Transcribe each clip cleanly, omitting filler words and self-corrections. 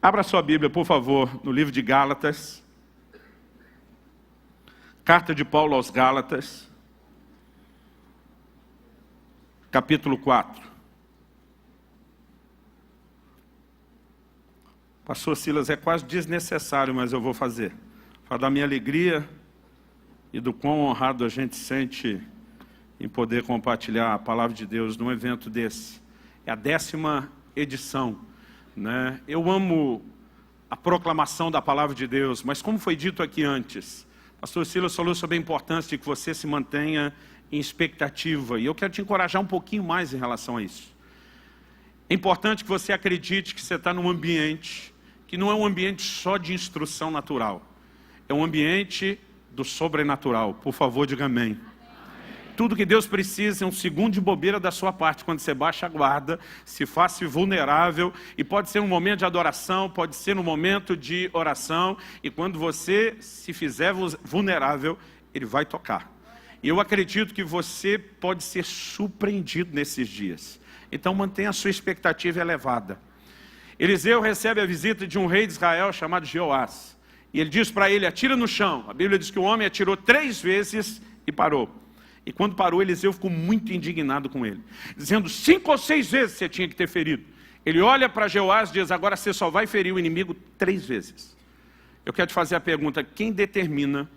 Abra sua Bíblia, por favor, no livro de Gálatas. Carta de Paulo aos Gálatas, capítulo 4. Pastor Silas, é quase desnecessário, mas eu vou fazer. Fala da minha alegria e do quão honrado a gente sente em poder compartilhar a palavra de Deus num evento desse. É a 10ª edição, né? Eu amo a proclamação da palavra de Deus, mas como foi dito aqui antes, Pastor Silas falou sobre a importância de que você se mantenha em expectativa, e eu quero te encorajar um pouquinho mais em relação a isso. É importante que você acredite que você está num ambiente que não é um ambiente só de instrução natural, é um ambiente do sobrenatural. Por favor, diga amém. Tudo que Deus precisa é um segundo de bobeira da sua parte, quando você baixa a guarda, se faça vulnerável, e pode ser um momento de adoração, pode ser um momento de oração, e quando você se fizer vulnerável, Ele vai tocar. E eu acredito que você pode ser surpreendido nesses dias. Então mantenha a sua expectativa elevada. Eliseu recebe a visita de um rei de Israel chamado Jeoás, e ele diz para ele: atira no chão. A Bíblia diz que o homem atirou 3 vezes e parou. E quando parou, Eliseu ficou muito indignado com ele, dizendo: 5 ou 6 vezes você tinha que ter ferido. Ele olha para Jeoás e diz: agora você só vai ferir o inimigo 3 vezes. Eu quero te fazer a pergunta: quem determina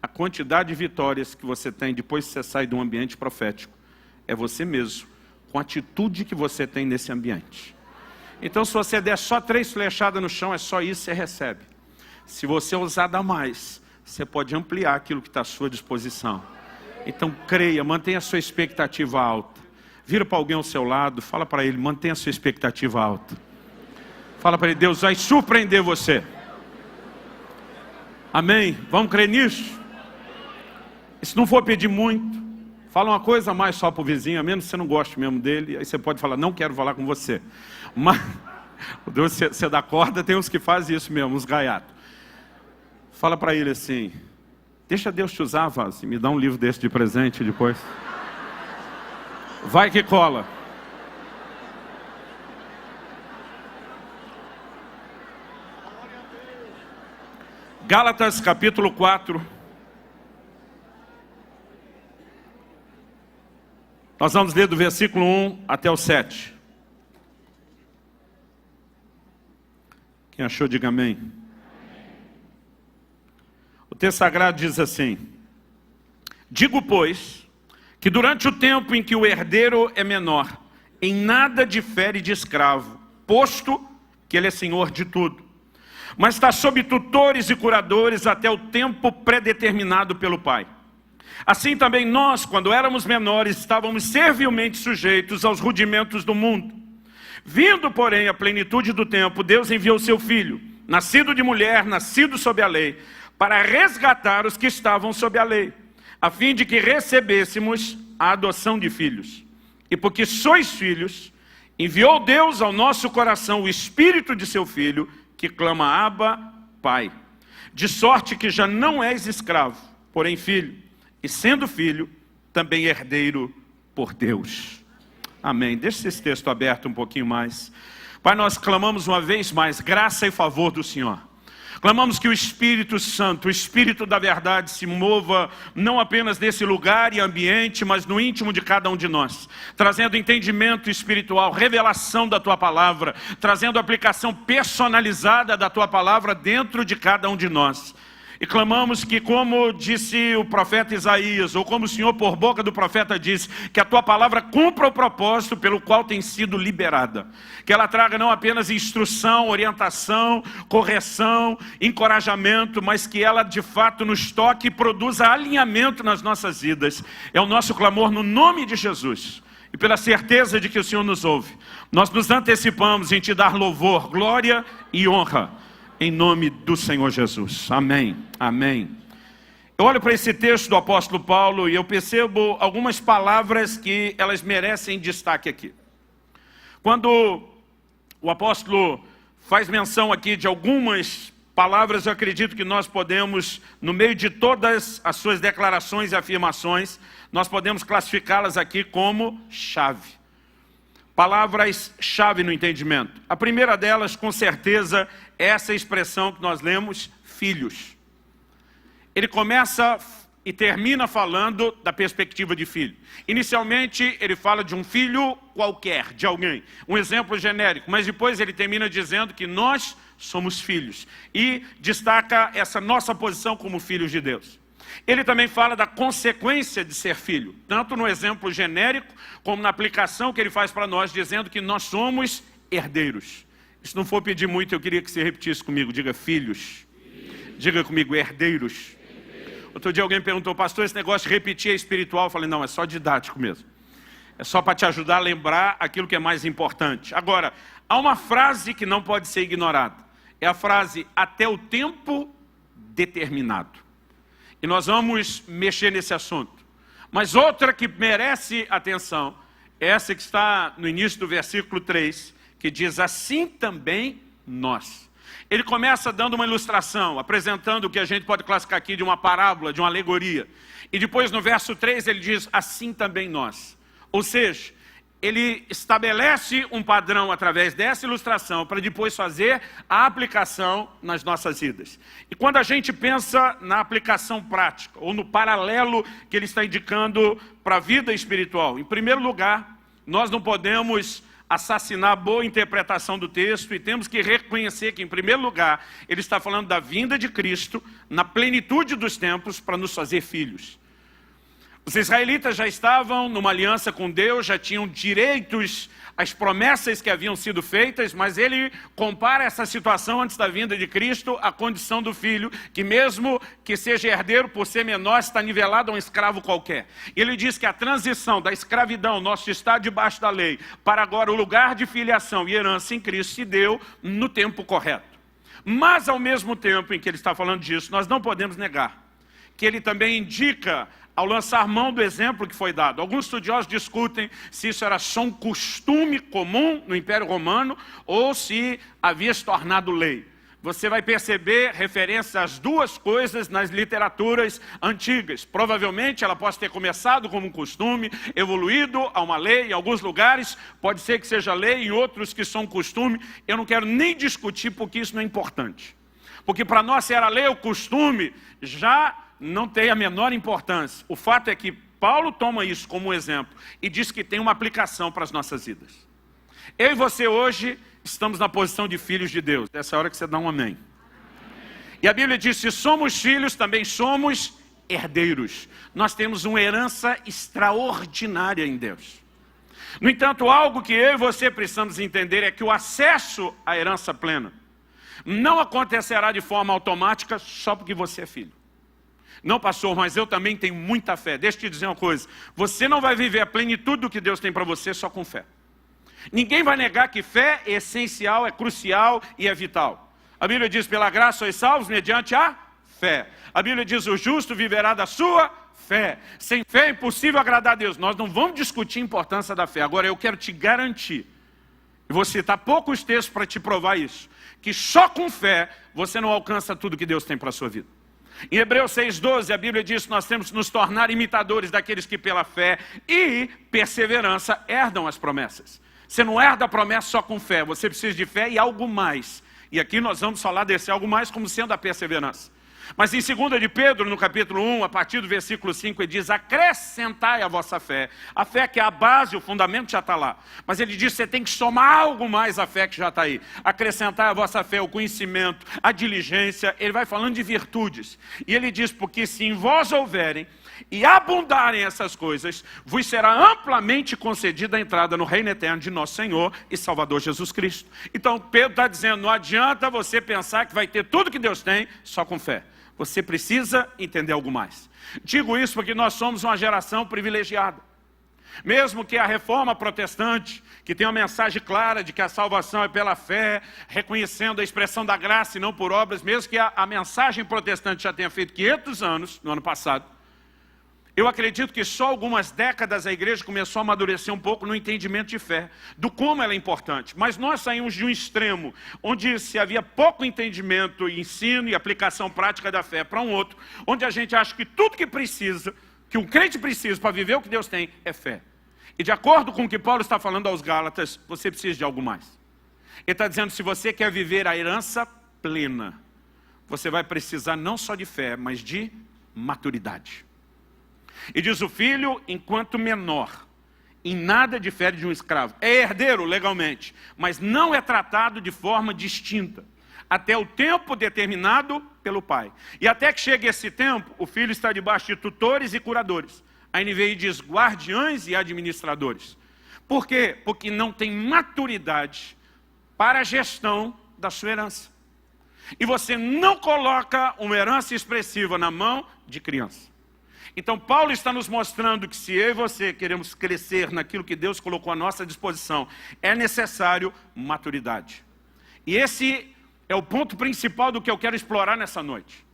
a quantidade de vitórias que você tem depois que você sai de um ambiente profético? É você mesmo, com a atitude que você tem nesse ambiente. Então, se você der só 3 flechadas no chão, é só isso que você recebe. Se você ousar dar mais, você pode ampliar aquilo que está à sua disposição. Então creia, mantenha a sua expectativa alta. Vira para alguém ao seu lado, fala para ele: mantenha a sua expectativa alta. Fala para ele: Deus vai surpreender você. Amém? Vamos crer nisso? E se não for pedir muito, fala uma coisa a mais só para o vizinho, a menos que você não goste mesmo dele. Aí você pode falar: não quero falar com você. Mas Deus, você dá corda, tem uns que fazem isso mesmo, uns gaiatos. Fala para ele assim: deixa Deus te usar, Vaz, e me dá um livro desse de presente depois. Vai que cola. Gálatas capítulo 4. Nós vamos ler do versículo 1 até o 7. Quem achou, diga amém. O texto sagrado diz assim: digo, pois, que durante o tempo em que o herdeiro é menor, em nada difere de escravo, posto que ele é senhor de tudo, mas está sob tutores e curadores até o tempo predeterminado pelo Pai. Assim também nós, quando éramos menores, estávamos servilmente sujeitos aos rudimentos do mundo. Vindo, porém, a plenitude do tempo, Deus enviou seu Filho, nascido de mulher, nascido sob a lei, para resgatar os que estavam sob a lei, a fim de que recebêssemos a adoção de filhos. E porque sois filhos, enviou Deus ao nosso coração o Espírito de seu Filho, que clama: Abba, Pai. De sorte que já não és escravo, porém filho, e sendo filho, também herdeiro por Deus. Amém. Deixa esse texto aberto um pouquinho mais. Pai, nós clamamos uma vez mais graça e favor do Senhor. Clamamos que o Espírito Santo, o Espírito da verdade, se mova não apenas nesse lugar e ambiente, mas no íntimo de cada um de nós, trazendo entendimento espiritual, revelação da Tua Palavra, trazendo aplicação personalizada da Tua Palavra dentro de cada um de nós. E clamamos que, como disse o profeta Isaías, ou como o Senhor por boca do profeta disse, que a Tua Palavra cumpra o propósito pelo qual tem sido liberada. Que ela traga não apenas instrução, orientação, correção, encorajamento, mas que ela de fato nos toque e produza alinhamento nas nossas vidas. É o nosso clamor no nome de Jesus. E pela certeza de que o Senhor nos ouve, nós nos antecipamos em Te dar louvor, glória e honra. Em nome do Senhor Jesus. Amém. Amém. Eu olho para esse texto do apóstolo Paulo e eu percebo algumas palavras que elas merecem destaque aqui. Quando o apóstolo faz menção aqui de algumas palavras, eu acredito que nós podemos, no meio de todas as suas declarações e afirmações, nós podemos classificá-las aqui como chave. palavras-chave no entendimento. A primeira delas, com certeza, é essa expressão que nós lemos, filhos. Ele começa e termina falando da perspectiva de filho. Inicialmente, ele fala de um filho qualquer, de alguém. Um exemplo genérico, mas depois ele termina dizendo que nós somos filhos. E destaca essa nossa posição como filhos de Deus. Ele também fala da consequência de ser filho, tanto no exemplo genérico, como na aplicação que ele faz para nós, dizendo que nós somos herdeiros. Se não for pedir muito, eu queria que você repetisse comigo, diga filhos. Diga comigo, herdeiros. Outro dia alguém perguntou, pastor, esse negócio de repetir é espiritual? Eu falei, não, é só didático mesmo. É só para te ajudar a lembrar aquilo que é mais importante. Agora, há uma frase que não pode ser ignorada. É a frase, até o tempo determinado. E nós vamos mexer nesse assunto. Mas outra que merece atenção, é essa que está no início do versículo 3, que diz, assim também nós. Ele começa dando uma ilustração, apresentando o que a gente pode classificar aqui de uma parábola, de uma alegoria. E depois no verso 3 ele diz, assim também nós. Ou seja, ele estabelece um padrão através dessa ilustração para depois fazer a aplicação nas nossas vidas. E quando a gente pensa na aplicação prática, ou no paralelo que ele está indicando para a vida espiritual, em primeiro lugar, nós não podemos assassinar a boa interpretação do texto e temos que reconhecer que, em primeiro lugar, ele está falando da vinda de Cristo na plenitude dos tempos para nos fazer filhos. Os israelitas já estavam numa aliança com Deus, já tinham direitos às promessas que haviam sido feitas, mas ele compara essa situação antes da vinda de Cristo à condição do filho, que mesmo que seja herdeiro, por ser menor, está nivelado a um escravo qualquer. Ele diz que a transição da escravidão, nosso estado debaixo da lei, para agora o lugar de filiação e herança em Cristo se deu no tempo correto. Mas ao mesmo tempo em que ele está falando disso, nós não podemos negar que ele também indica, ao lançar mão do exemplo que foi dado. Alguns estudiosos discutem se isso era só um costume comum no Império Romano ou se havia se tornado lei. Você vai perceber referência às duas coisas nas literaturas antigas. Provavelmente ela pode ter começado como um costume, evoluído a uma lei. Em alguns lugares pode ser que seja lei, em outros que são costume. Eu não quero nem discutir porque isso não é importante. Porque para nós se era lei ou costume, já não tem a menor importância. O fato é que Paulo toma isso como um exemplo e diz que tem uma aplicação para as nossas vidas. Eu e você hoje estamos na posição de filhos de Deus. Essa é a hora que você dá um amém. E a Bíblia diz, se somos filhos, também somos herdeiros. Nós temos uma herança extraordinária em Deus. No entanto, algo que eu e você precisamos entender é que o acesso à herança plena não acontecerá de forma automática só porque você é filho. Não, pastor, mas eu também tenho muita fé. Deixa eu te dizer uma coisa. Você não vai viver a plenitude do que Deus tem para você só com fé. Ninguém vai negar que fé é essencial, é crucial e é vital. A Bíblia diz, pela graça sois salvos mediante a fé. A Bíblia diz, o justo viverá da sua fé. Sem fé é impossível agradar a Deus. Nós não vamos discutir a importância da fé. Agora eu quero te garantir, e vou citar poucos textos para te provar isso, que só com fé você não alcança tudo que Deus tem para a sua vida. Em Hebreus 6,12, a Bíblia diz que nós temos que nos tornar imitadores daqueles que pela fé e perseverança herdam as promessas. Você não herda a promessa só com fé, você precisa de fé e algo mais. E aqui nós vamos falar desse algo mais como sendo a perseverança. Mas em 2 de Pedro, no capítulo 1, a partir do versículo 5, ele diz, acrescentai a vossa fé. A fé que é a base, o fundamento já está lá. Mas ele diz, você tem que somar algo mais à fé que já está aí. Acrescentai a vossa fé, o conhecimento, a diligência. Ele vai falando de virtudes. E ele diz, porque se em vós houverem e abundarem essas coisas, vos será amplamente concedida a entrada no reino eterno de nosso Senhor e Salvador Jesus Cristo. Então Pedro está dizendo, não adianta você pensar que vai ter tudo que Deus tem só com fé. Você precisa entender algo mais. Digo isso porque nós somos uma geração privilegiada. Mesmo que a reforma protestante, que tem uma mensagem clara de que a salvação é pela fé, reconhecendo a expressão da graça e não por obras, mesmo que a mensagem protestante já tenha feito 500 anos, no ano passado, eu acredito que só algumas décadas a igreja começou a amadurecer um pouco no entendimento de fé, do como ela é importante. Mas nós saímos de um extremo, onde se havia pouco entendimento, ensino e aplicação prática da fé, para um outro, onde a gente acha que tudo que precisa, que um crente precisa para viver o que Deus tem, é fé. E de acordo com o que Paulo está falando aos Gálatas, você precisa de algo mais. Ele está dizendo, se você quer viver a herança plena, você vai precisar não só de fé, mas de maturidade. E diz o filho, enquanto menor, em nada difere de um escravo. É herdeiro legalmente, mas não é tratado de forma distinta, até o tempo determinado pelo pai. E até que chegue esse tempo, o filho está debaixo de tutores e curadores. A NVI diz guardiães e administradores. Por quê? Porque não tem maturidade para a gestão da sua herança. E você não coloca uma herança expressiva na mão de criança. Então Paulo está nos mostrando que se eu e você queremos crescer naquilo que Deus colocou à nossa disposição, é necessário maturidade. E esse é o ponto principal do que eu quero explorar nessa noite.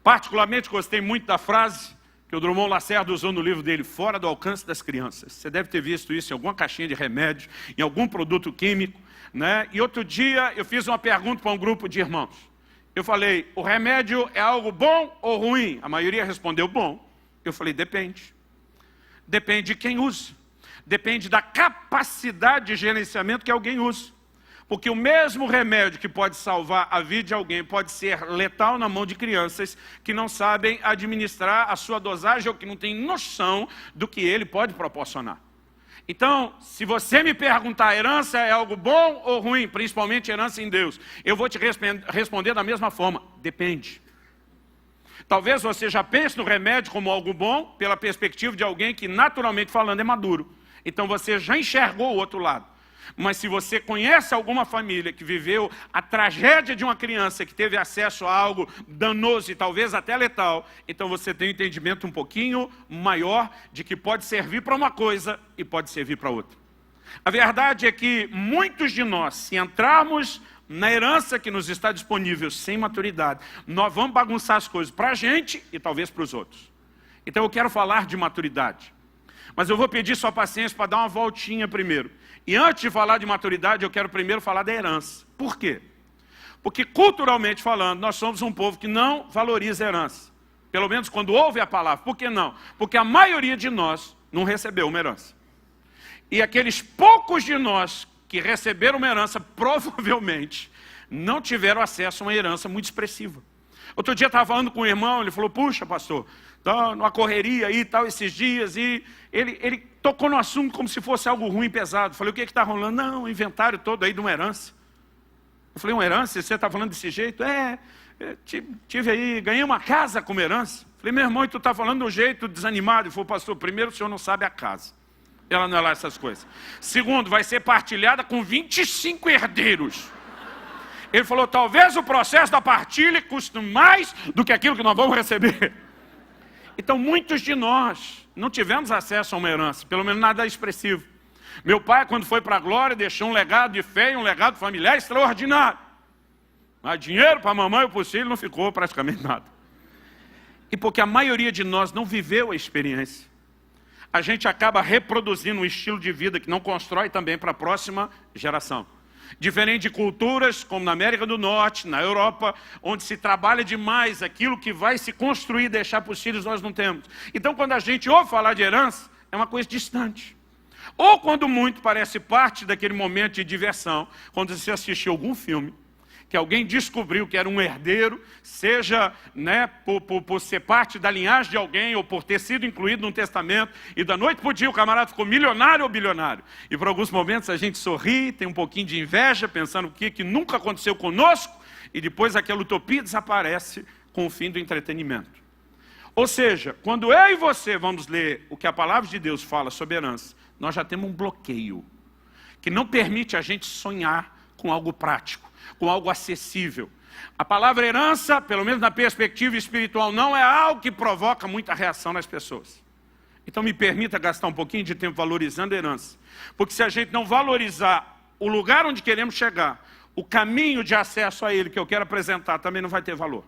Particularmente gostei muito da frase que o Drummond Lacerda usou no livro dele, Fora do Alcance das Crianças. Você deve ter visto isso em alguma caixinha de remédio, em algum produto químico, né? E outro dia eu fiz uma pergunta para um grupo de irmãos. Eu falei, o remédio é algo bom ou ruim? A maioria respondeu bom. Eu falei, depende. Depende de quem usa. Depende da capacidade de gerenciamento que alguém usa. Porque o mesmo remédio que pode salvar a vida de alguém pode ser letal na mão de crianças que não sabem administrar a sua dosagem ou que não têm noção do que ele pode proporcionar. Então, se você me perguntar, herança é algo bom ou ruim, principalmente herança em Deus, eu vou te responder da mesma forma, depende. Talvez você já pense no remédio como algo bom, pela perspectiva de alguém que, naturalmente falando, é maduro. Então você já enxergou o outro lado. Mas se você conhece alguma família que viveu a tragédia de uma criança que teve acesso a algo danoso e talvez até letal, então você tem um entendimento um pouquinho maior de que pode servir para uma coisa e pode servir para outra. A verdade é que muitos de nós, se entrarmos na herança que nos está disponível sem maturidade, nós vamos bagunçar as coisas para a gente e talvez para os outros. Então eu quero falar de maturidade. Mas eu vou pedir sua paciência para dar uma voltinha primeiro. E antes de falar de maturidade, eu quero primeiro falar da herança. Por quê? Porque culturalmente falando, nós somos um povo que não valoriza a herança. Pelo menos quando ouve a palavra. Por que não? Porque a maioria de nós não recebeu uma herança. E aqueles poucos de nós que receberam uma herança, provavelmente, não tiveram acesso a uma herança muito expressiva. Outro dia eu estava falando com um irmão, ele falou, puxa pastor, tá numa correria aí, tal, esses dias, e ele tocou no assunto como se fosse algo ruim, pesado. Eu falei, o que está rolando? Não, o inventário todo aí de uma herança. Eu falei, uma herança? Você está falando desse jeito? Tive aí, ganhei uma casa como herança. Eu falei, meu irmão, e tu está falando de um jeito desanimado? Ele falou, pastor, primeiro o senhor não sabe a casa. Ela não é lá essas coisas. Segundo, vai ser partilhada com 25 herdeiros. Ele falou, talvez o processo da partilha custe mais do que aquilo que nós vamos receber. Então, muitos de nós não tivemos acesso a uma herança, pelo menos nada expressivo. Meu pai, quando foi para a glória, deixou um legado de fé e um legado familiar extraordinário. Mas dinheiro para a mamãe e para o filho não ficou praticamente nada. E porque a maioria de nós não viveu a experiência, a gente acaba reproduzindo um estilo de vida que não constrói também para a próxima geração. Diferente de culturas como na América do Norte, na Europa, onde se trabalha demais aquilo que vai se construir e deixar para os filhos, nós não temos. Então, quando a gente ouve falar de herança, é uma coisa distante. Ou quando muito parece parte daquele momento de diversão, quando você assistiu algum filme, que alguém descobriu que era um herdeiro, seja por ser parte da linhagem de alguém, ou por ter sido incluído num testamento, e da noite para o dia o camarada ficou milionário ou bilionário. E por alguns momentos a gente sorri, tem um pouquinho de inveja, pensando o que nunca aconteceu conosco, e depois aquela utopia desaparece com o fim do entretenimento. Ou seja, quando eu e você vamos ler o que a palavra de Deus fala sobre herança, nós já temos um bloqueio, que não permite a gente sonhar com algo prático, com algo acessível. A palavra herança, pelo menos na perspectiva espiritual, não é algo que provoca muita reação nas pessoas. Então me permita gastar um pouquinho de tempo valorizando a herança. Porque se a gente não valorizar o lugar onde queremos chegar, o caminho de acesso a ele que eu quero apresentar também não vai ter valor.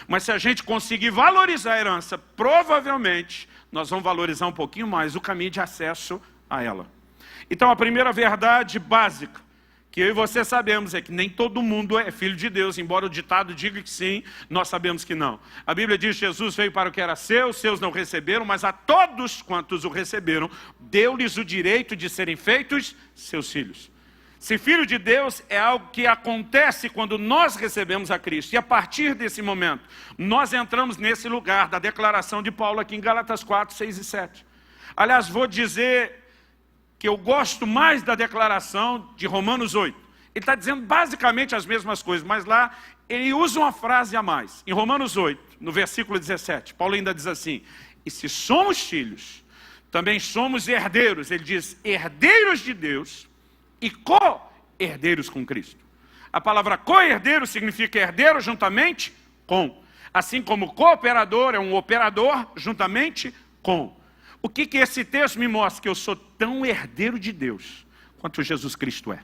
Mas se a gente conseguir valorizar a herança, provavelmente nós vamos valorizar um pouquinho mais o caminho de acesso a ela. Então a primeira verdade básica que eu e você sabemos é que nem todo mundo é filho de Deus, embora o ditado diga que sim, nós sabemos que não. A Bíblia diz que Jesus veio para o que era seu, seus não receberam, mas a todos quantos o receberam, deu-lhes o direito de serem feitos seus filhos. Ser filho de Deus é algo que acontece quando nós recebemos a Cristo. E a partir desse momento, nós entramos nesse lugar da declaração de Paulo aqui em Gálatas 4, 6 e 7. Aliás, vou dizer que eu gosto mais da declaração de Romanos 8. Ele está dizendo basicamente as mesmas coisas, mas lá ele usa uma frase a mais. Em Romanos 8, no versículo 17, Paulo ainda diz assim: e se somos filhos, também somos herdeiros. Ele diz, herdeiros de Deus e co-herdeiros com Cristo. A palavra co-herdeiro significa herdeiro juntamente com. Assim como cooperador é um operador juntamente com. O que esse texto me mostra? Que eu sou tão herdeiro de Deus quanto Jesus Cristo é.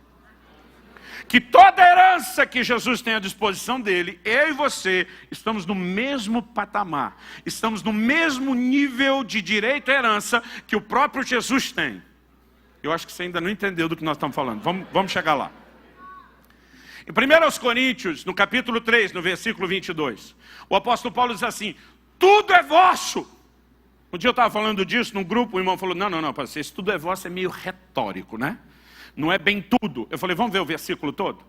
Que toda herança que Jesus tem à disposição dele, eu e você, estamos no mesmo patamar. Estamos no mesmo nível de direito à herança que o próprio Jesus tem. Eu acho que você ainda não entendeu do que nós estamos falando. Vamos chegar lá. Em 1 Coríntios, no capítulo 3, no versículo 22, o apóstolo Paulo diz assim: tudo é vosso. Um dia eu estava falando disso num grupo, o irmão falou, não, pastor, isso tudo é vosso é meio retórico, né? Não é bem tudo. Eu falei, vamos ver o versículo todo?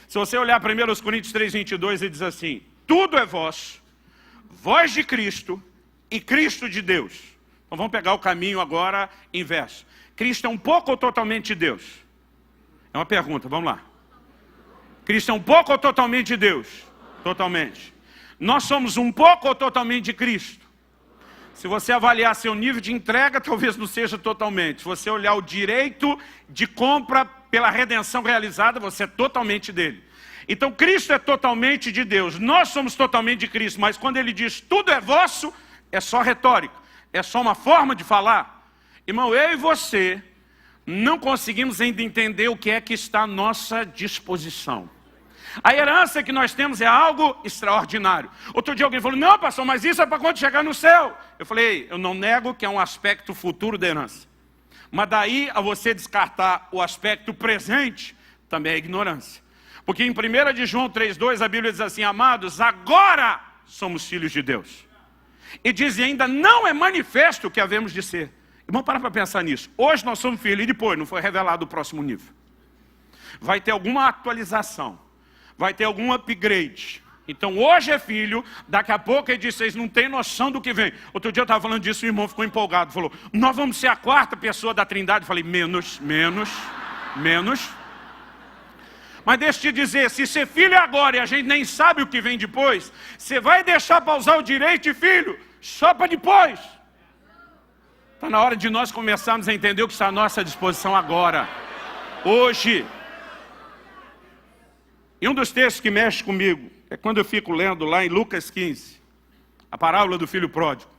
Se você olhar 1 Coríntios 3, 22, ele diz assim: tudo é vosso, vós de Cristo e Cristo de Deus. Então vamos pegar o caminho agora inverso. Cristo é um pouco ou totalmente Deus? É uma pergunta, vamos lá. Cristo é um pouco ou totalmente Deus? Totalmente. Nós somos um pouco ou totalmente de Cristo? Se você avaliar seu nível de entrega, talvez não seja totalmente. Se você olhar o direito de compra pela redenção realizada, você é totalmente dele. Então Cristo é totalmente de Deus. Nós somos totalmente de Cristo. Mas quando ele diz tudo é vosso, é só retórica. É só uma forma de falar. Irmão, eu e você não conseguimos ainda entender o que é que está à nossa disposição. A herança que nós temos é algo extraordinário. Outro dia alguém falou, não pastor, mas isso é para quando chegar no céu. Eu falei, eu não nego que é um aspecto futuro da herança. Mas daí a você descartar o aspecto presente, também é ignorância. Porque em 1 de João 3,2 a Bíblia diz assim, amados, agora somos filhos de Deus. E diz, e ainda não é manifesto o que havemos de ser. Irmão, para pensar nisso. Hoje nós somos filhos e depois não foi revelado o próximo nível. Vai ter alguma atualização. Vai ter algum upgrade. Então hoje é filho, daqui a pouco ele diz, vocês não têm noção do que vem. Outro dia eu estava falando disso e o irmão ficou empolgado. Falou, nós vamos ser a quarta pessoa da Trindade. Eu falei, menos. Mas deixa eu te dizer, se ser filho é agora e a gente nem sabe o que vem depois, você vai deixar para usar o direito de filho só para depois. Está na hora de nós começarmos a entender o que está à nossa disposição agora. Hoje. E um dos textos que mexe comigo é quando eu fico lendo lá em Lucas 15, a parábola do filho pródigo.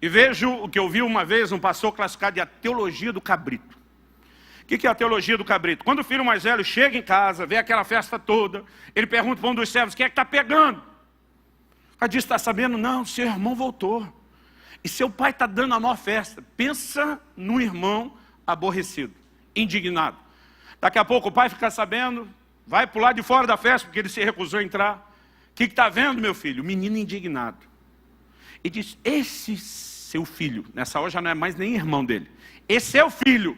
E vejo o que eu vi uma vez um pastor classificar de a teologia do cabrito. O que é a teologia do cabrito? Quando o filho mais velho chega em casa, vê aquela festa toda, ele pergunta para um dos servos, quem é que está pegando? O cara diz, está sabendo? Não, seu irmão voltou. E seu pai está dando a maior festa. Pensa no irmão aborrecido, indignado. Daqui a pouco o pai fica sabendo, vai para o lado de fora da festa, porque ele se recusou a entrar. O que está vendo, meu filho? O menino indignado. E diz, esse seu filho, nessa hora já não é mais nem irmão dele. Esse é o filho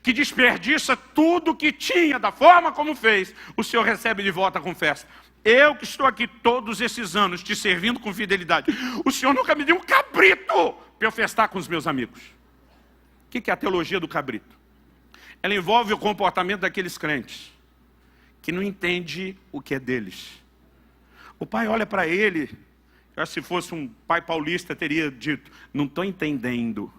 que desperdiça tudo que tinha, da forma como fez, o Senhor recebe de volta com festa. Eu que estou aqui todos esses anos, te servindo com fidelidade, o Senhor nunca me deu um cabrito para eu festar com os meus amigos. O que é a teologia do cabrito? Ela envolve o comportamento daqueles crentes que não entende o que é deles. O pai olha para ele, se fosse um pai paulista teria dito, não estou entendendo.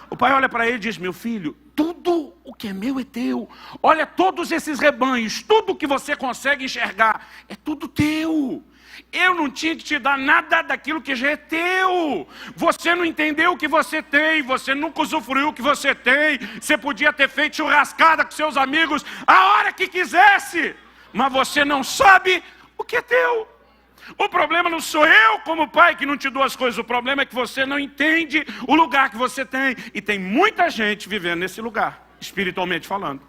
O pai olha para ele e diz, meu filho, tudo o que é meu é teu. Olha todos esses rebanhos, tudo que você consegue enxergar, é tudo teu. Eu não tinha que te dar nada daquilo que já é teu. Você não entendeu o que você tem, você nunca usufruiu o que você tem. Você podia ter feito churrascada com seus amigos a hora que quisesse, mas você não sabe o que é teu. O problema não sou eu como pai que não te dou as coisas, o problema é que você não entende o lugar que você tem. E tem muita gente vivendo nesse lugar, espiritualmente falando.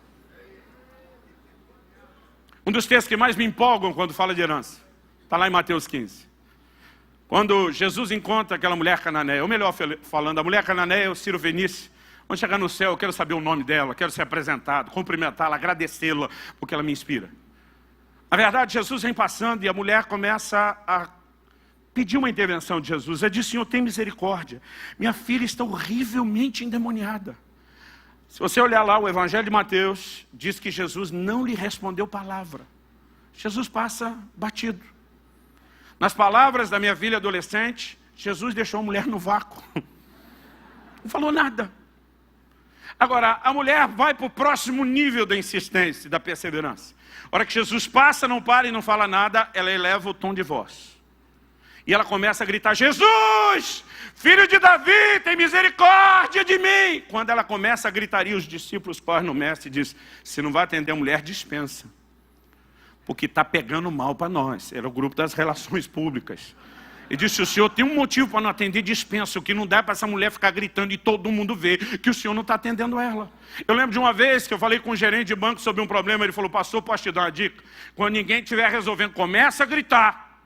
Um dos textos que mais me empolgam quando fala de herança, está lá em Mateus 15. Quando Jesus encontra aquela mulher cananeia, ou melhor falando, a mulher cananeia, o Ciro Venice, quando chegar no céu, eu quero saber o nome dela, quero ser apresentado, cumprimentá-la, agradecê-la, porque ela me inspira. Na verdade, Jesus vem passando e a mulher começa a pedir uma intervenção de Jesus. Ela diz: Senhor, tem misericórdia, minha filha está horrivelmente endemoniada. Se você olhar lá o Evangelho de Mateus, diz que Jesus não lhe respondeu palavra. Jesus passa batido. Nas palavras da minha filha adolescente, Jesus deixou a mulher no vácuo. Não falou nada. Agora, a mulher vai para o próximo nível da insistência, da perseverança. A hora que Jesus passa, não para e não fala nada, ela eleva o tom de voz. E ela começa a gritar: Jesus, filho de Davi, tem misericórdia de mim. Quando ela começa a gritaria, os discípulos correm no mestre e dizem: se não vai atender a mulher, dispensa. Porque está pegando mal para nós. Era o grupo das relações públicas. E disse: o senhor tem um motivo para não atender, dispensa. O que não dá é para essa mulher ficar gritando e todo mundo ver que o senhor não está atendendo ela. Eu lembro de uma vez que eu falei com um gerente de banco sobre um problema. Ele falou: pastor, posso te dar uma dica? Quando ninguém estiver resolvendo, começa a gritar.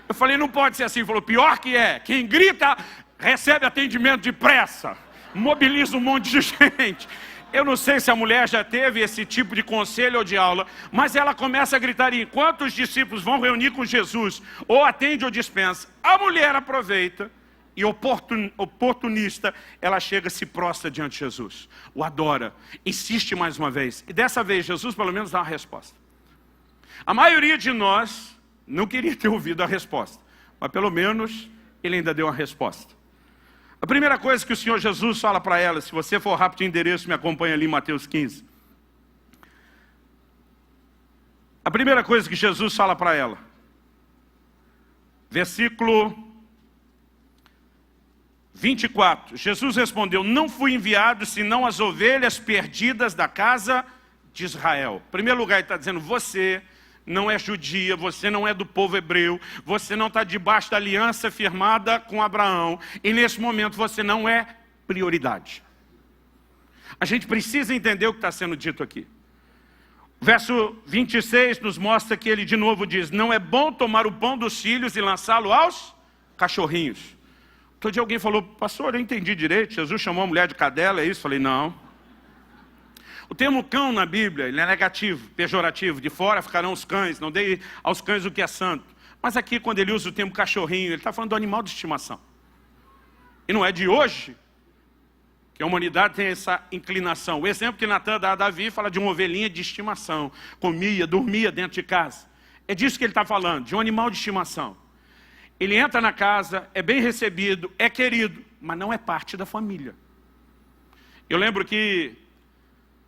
Eu falei: não pode ser assim. Ele falou: pior que é, quem grita recebe atendimento depressa, mobiliza um monte de gente. Eu não sei se a mulher já teve esse tipo de conselho ou de aula, mas ela começa a gritar, e enquanto os discípulos vão reunir com Jesus, ou atende ou dispensa, a mulher aproveita e oportunista, ela chega e se prostra diante de Jesus, o adora, insiste mais uma vez, e dessa vez Jesus pelo menos dá uma resposta. A maioria de nós não queria ter ouvido a resposta, mas pelo menos ele ainda deu uma resposta. A primeira coisa que o Senhor Jesus fala para ela, se você for rápido de endereço, me acompanha ali em Mateus 15. A primeira coisa que Jesus fala para ela, versículo 24. Jesus respondeu: não fui enviado senão as ovelhas perdidas da casa de Israel. Em primeiro lugar, ele está dizendo: você não é judia, você não é do povo hebreu, você não está debaixo da aliança firmada com Abraão, e nesse momento você não é prioridade. A gente precisa entender o que está sendo dito aqui. O verso 26 nos mostra que ele de novo diz: não é bom tomar o pão dos filhos e lançá-lo aos cachorrinhos. Outro dia alguém falou: pastor, eu entendi direito, Jesus chamou a mulher de cadela, é isso? Eu falei: não. O termo cão na Bíblia, ele é negativo, pejorativo. De fora ficarão os cães, não dei aos cães o que é santo. Mas aqui, quando ele usa o termo cachorrinho, ele está falando do animal de estimação. E não é de hoje que a humanidade tem essa inclinação. O exemplo que Natan dá a Davi fala de uma ovelhinha de estimação. Comia, dormia dentro de casa. É disso que ele está falando, de um animal de estimação. Ele entra na casa, é bem recebido, é querido, mas não é parte da família. Eu lembro que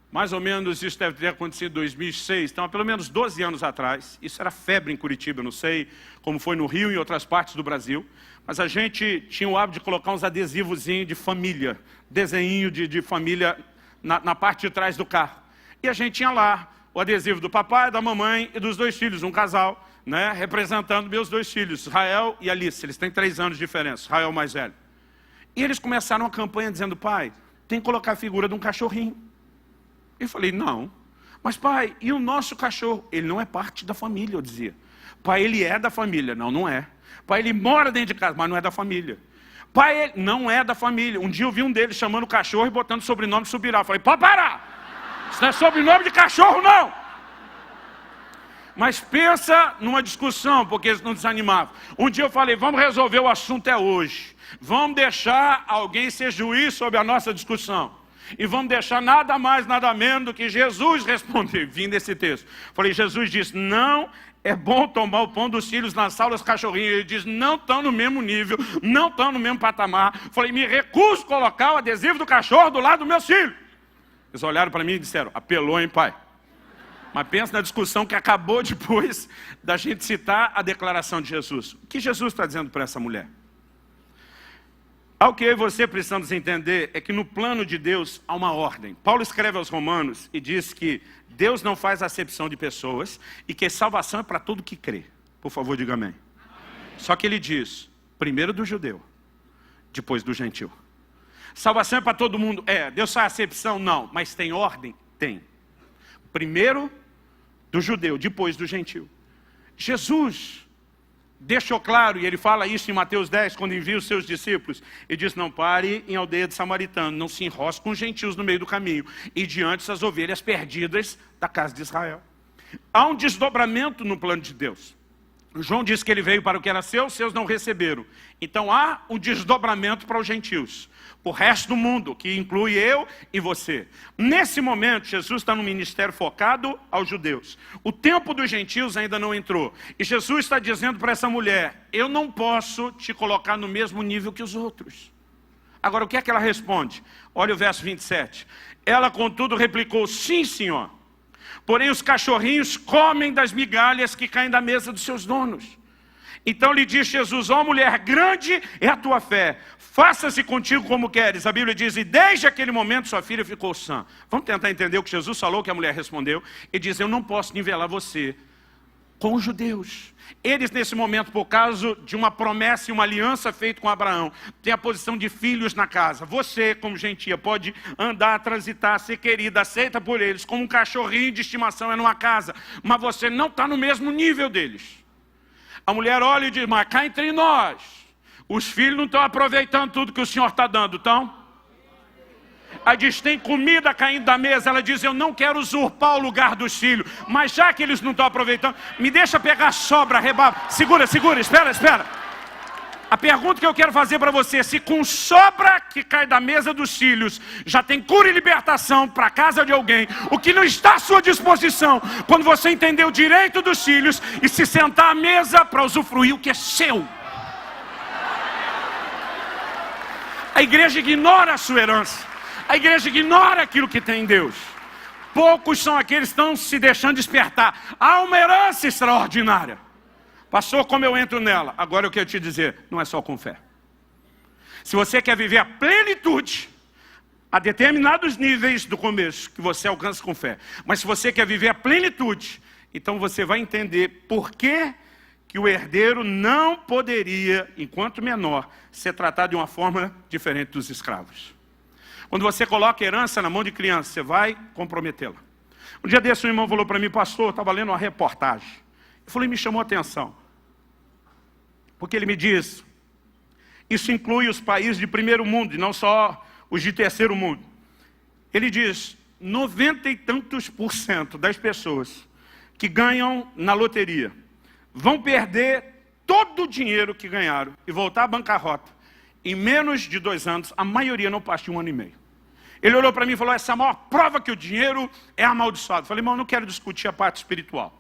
mais ou menos isso deve ter acontecido em 2006, então há pelo menos 12 anos atrás. Isso era febre em Curitiba, eu não sei como foi no Rio e em outras partes do Brasil. Mas a gente tinha o hábito de colocar uns adesivozinhos de família, desenho de família na parte de trás do carro. E a gente tinha lá o adesivo do papai, da mamãe e dos 2 filhos, um casal, né, representando meus 2 filhos, Israel e Alice. Eles têm 3 anos de diferença, Israel mais velho. E eles começaram uma campanha dizendo: pai, tem que colocar a figura de um cachorrinho. Eu falei: não, mas pai, e o nosso cachorro? Ele não é parte da família, eu dizia. Pai, ele é da família. Não, não é. Pai, ele mora dentro de casa, mas não é da família. Pai, ele não é da família. Um dia eu vi um deles chamando o cachorro e botando o sobrenome Subirá. Eu falei: pode parar, isso não é sobrenome de cachorro, não. Mas pensa numa discussão, porque eles não desanimavam. Um dia eu falei: vamos resolver o assunto hoje. Vamos deixar alguém ser juiz sobre a nossa discussão. E vamos deixar nada mais, nada menos do que Jesus responder. Vim desse texto. Falei: Jesus disse: não é bom tomar o pão dos filhos, lançá-los aos cachorrinhos. Ele diz: não estão no mesmo nível, não estão no mesmo patamar. Falei: me recuso a colocar o adesivo do cachorro do lado do meu filho. Eles olharam para mim e disseram: apelou, hein, pai? Mas pensa na discussão que acabou depois da gente citar a declaração de Jesus. O que Jesus está dizendo para essa mulher? Ao que eu e você precisamos entender é que no plano de Deus há uma ordem. Paulo escreve aos Romanos e diz que Deus não faz acepção de pessoas e que salvação é para todo que crê. Por favor, diga amém. Só que ele diz: primeiro do judeu, depois do gentil. Salvação é para todo mundo. Deus faz acepção? Não. Mas tem ordem? Tem. Primeiro do judeu, depois do gentil. Jesus deixou claro, e ele fala isso em Mateus 10, quando envia os seus discípulos, e diz, não pare em aldeia de samaritano, não se enrosque com gentios no meio do caminho, e diante das ovelhas perdidas da casa de Israel. Há um desdobramento no plano de Deus. João diz que ele veio para o que era seu, os seus não receberam. Então há um desdobramento para os gentios, para o resto do mundo, que inclui eu e você. Nesse momento, Jesus está no ministério focado aos judeus. O tempo dos gentios ainda não entrou. E Jesus está dizendo para essa mulher, eu não posso te colocar no mesmo nível que os outros. Agora, o que é que ela responde? Olha o verso 27. Ela, contudo, replicou, sim, senhor. Porém, os cachorrinhos comem das migalhas que caem da mesa dos seus donos. Então lhe diz Jesus, ó mulher, grande é a tua fé. Faça-se contigo como queres. A Bíblia diz, e desde aquele momento sua filha ficou sã. Vamos tentar entender o que Jesus falou, que a mulher respondeu. E diz, eu não posso nivelar você com os judeus. Eles, nesse momento, por causa de uma promessa e uma aliança feita com Abraão, têm a posição de filhos na casa. Você, como gentia, pode andar, transitar, ser querida, aceita por eles, como um cachorrinho de estimação é numa casa. Mas você não está no mesmo nível deles. A mulher olha e diz, mas cá entre nós, os filhos não estão aproveitando tudo que o Senhor está dando, estão? Ela diz, tem comida caindo da mesa. Ela diz, eu não quero usurpar o lugar dos filhos. Mas já que eles não estão aproveitando, me deixa pegar sobra, rebaba. Segura, espera. A pergunta que eu quero fazer para você, se com sobra que cai da mesa dos filhos, já tem cura e libertação para a casa de alguém, o que não está à sua disposição, quando você entender o direito dos filhos e se sentar à mesa para usufruir o que é seu. A igreja ignora a sua herança. A igreja ignora aquilo que tem em Deus. Poucos são aqueles que estão se deixando despertar. Há uma herança extraordinária. Pastor, como eu entro nela? Agora eu quero te dizer, não é só com fé. Se você quer viver a plenitude, a determinados níveis do começo, que você alcança com fé. Mas se você quer viver a plenitude, então você vai entender por que o herdeiro não poderia, enquanto menor, ser tratado de uma forma diferente dos escravos. Quando você coloca herança na mão de criança, você vai comprometê-la. Um dia desse, um irmão falou para mim, pastor, eu estava lendo uma reportagem. Eu falei, me chamou a atenção. Porque ele me diz, isso inclui os países de primeiro mundo, e não só os de terceiro mundo. Ele diz, 90 e tantos % das pessoas que ganham na loteria vão perder todo o dinheiro que ganharam e voltar à bancarrota. Em menos de 2 anos, a maioria não passa de 1 ano e meio. Ele olhou para mim e falou, essa é a maior prova que o dinheiro é amaldiçoado. Eu falei, irmão, eu não quero discutir a parte espiritual.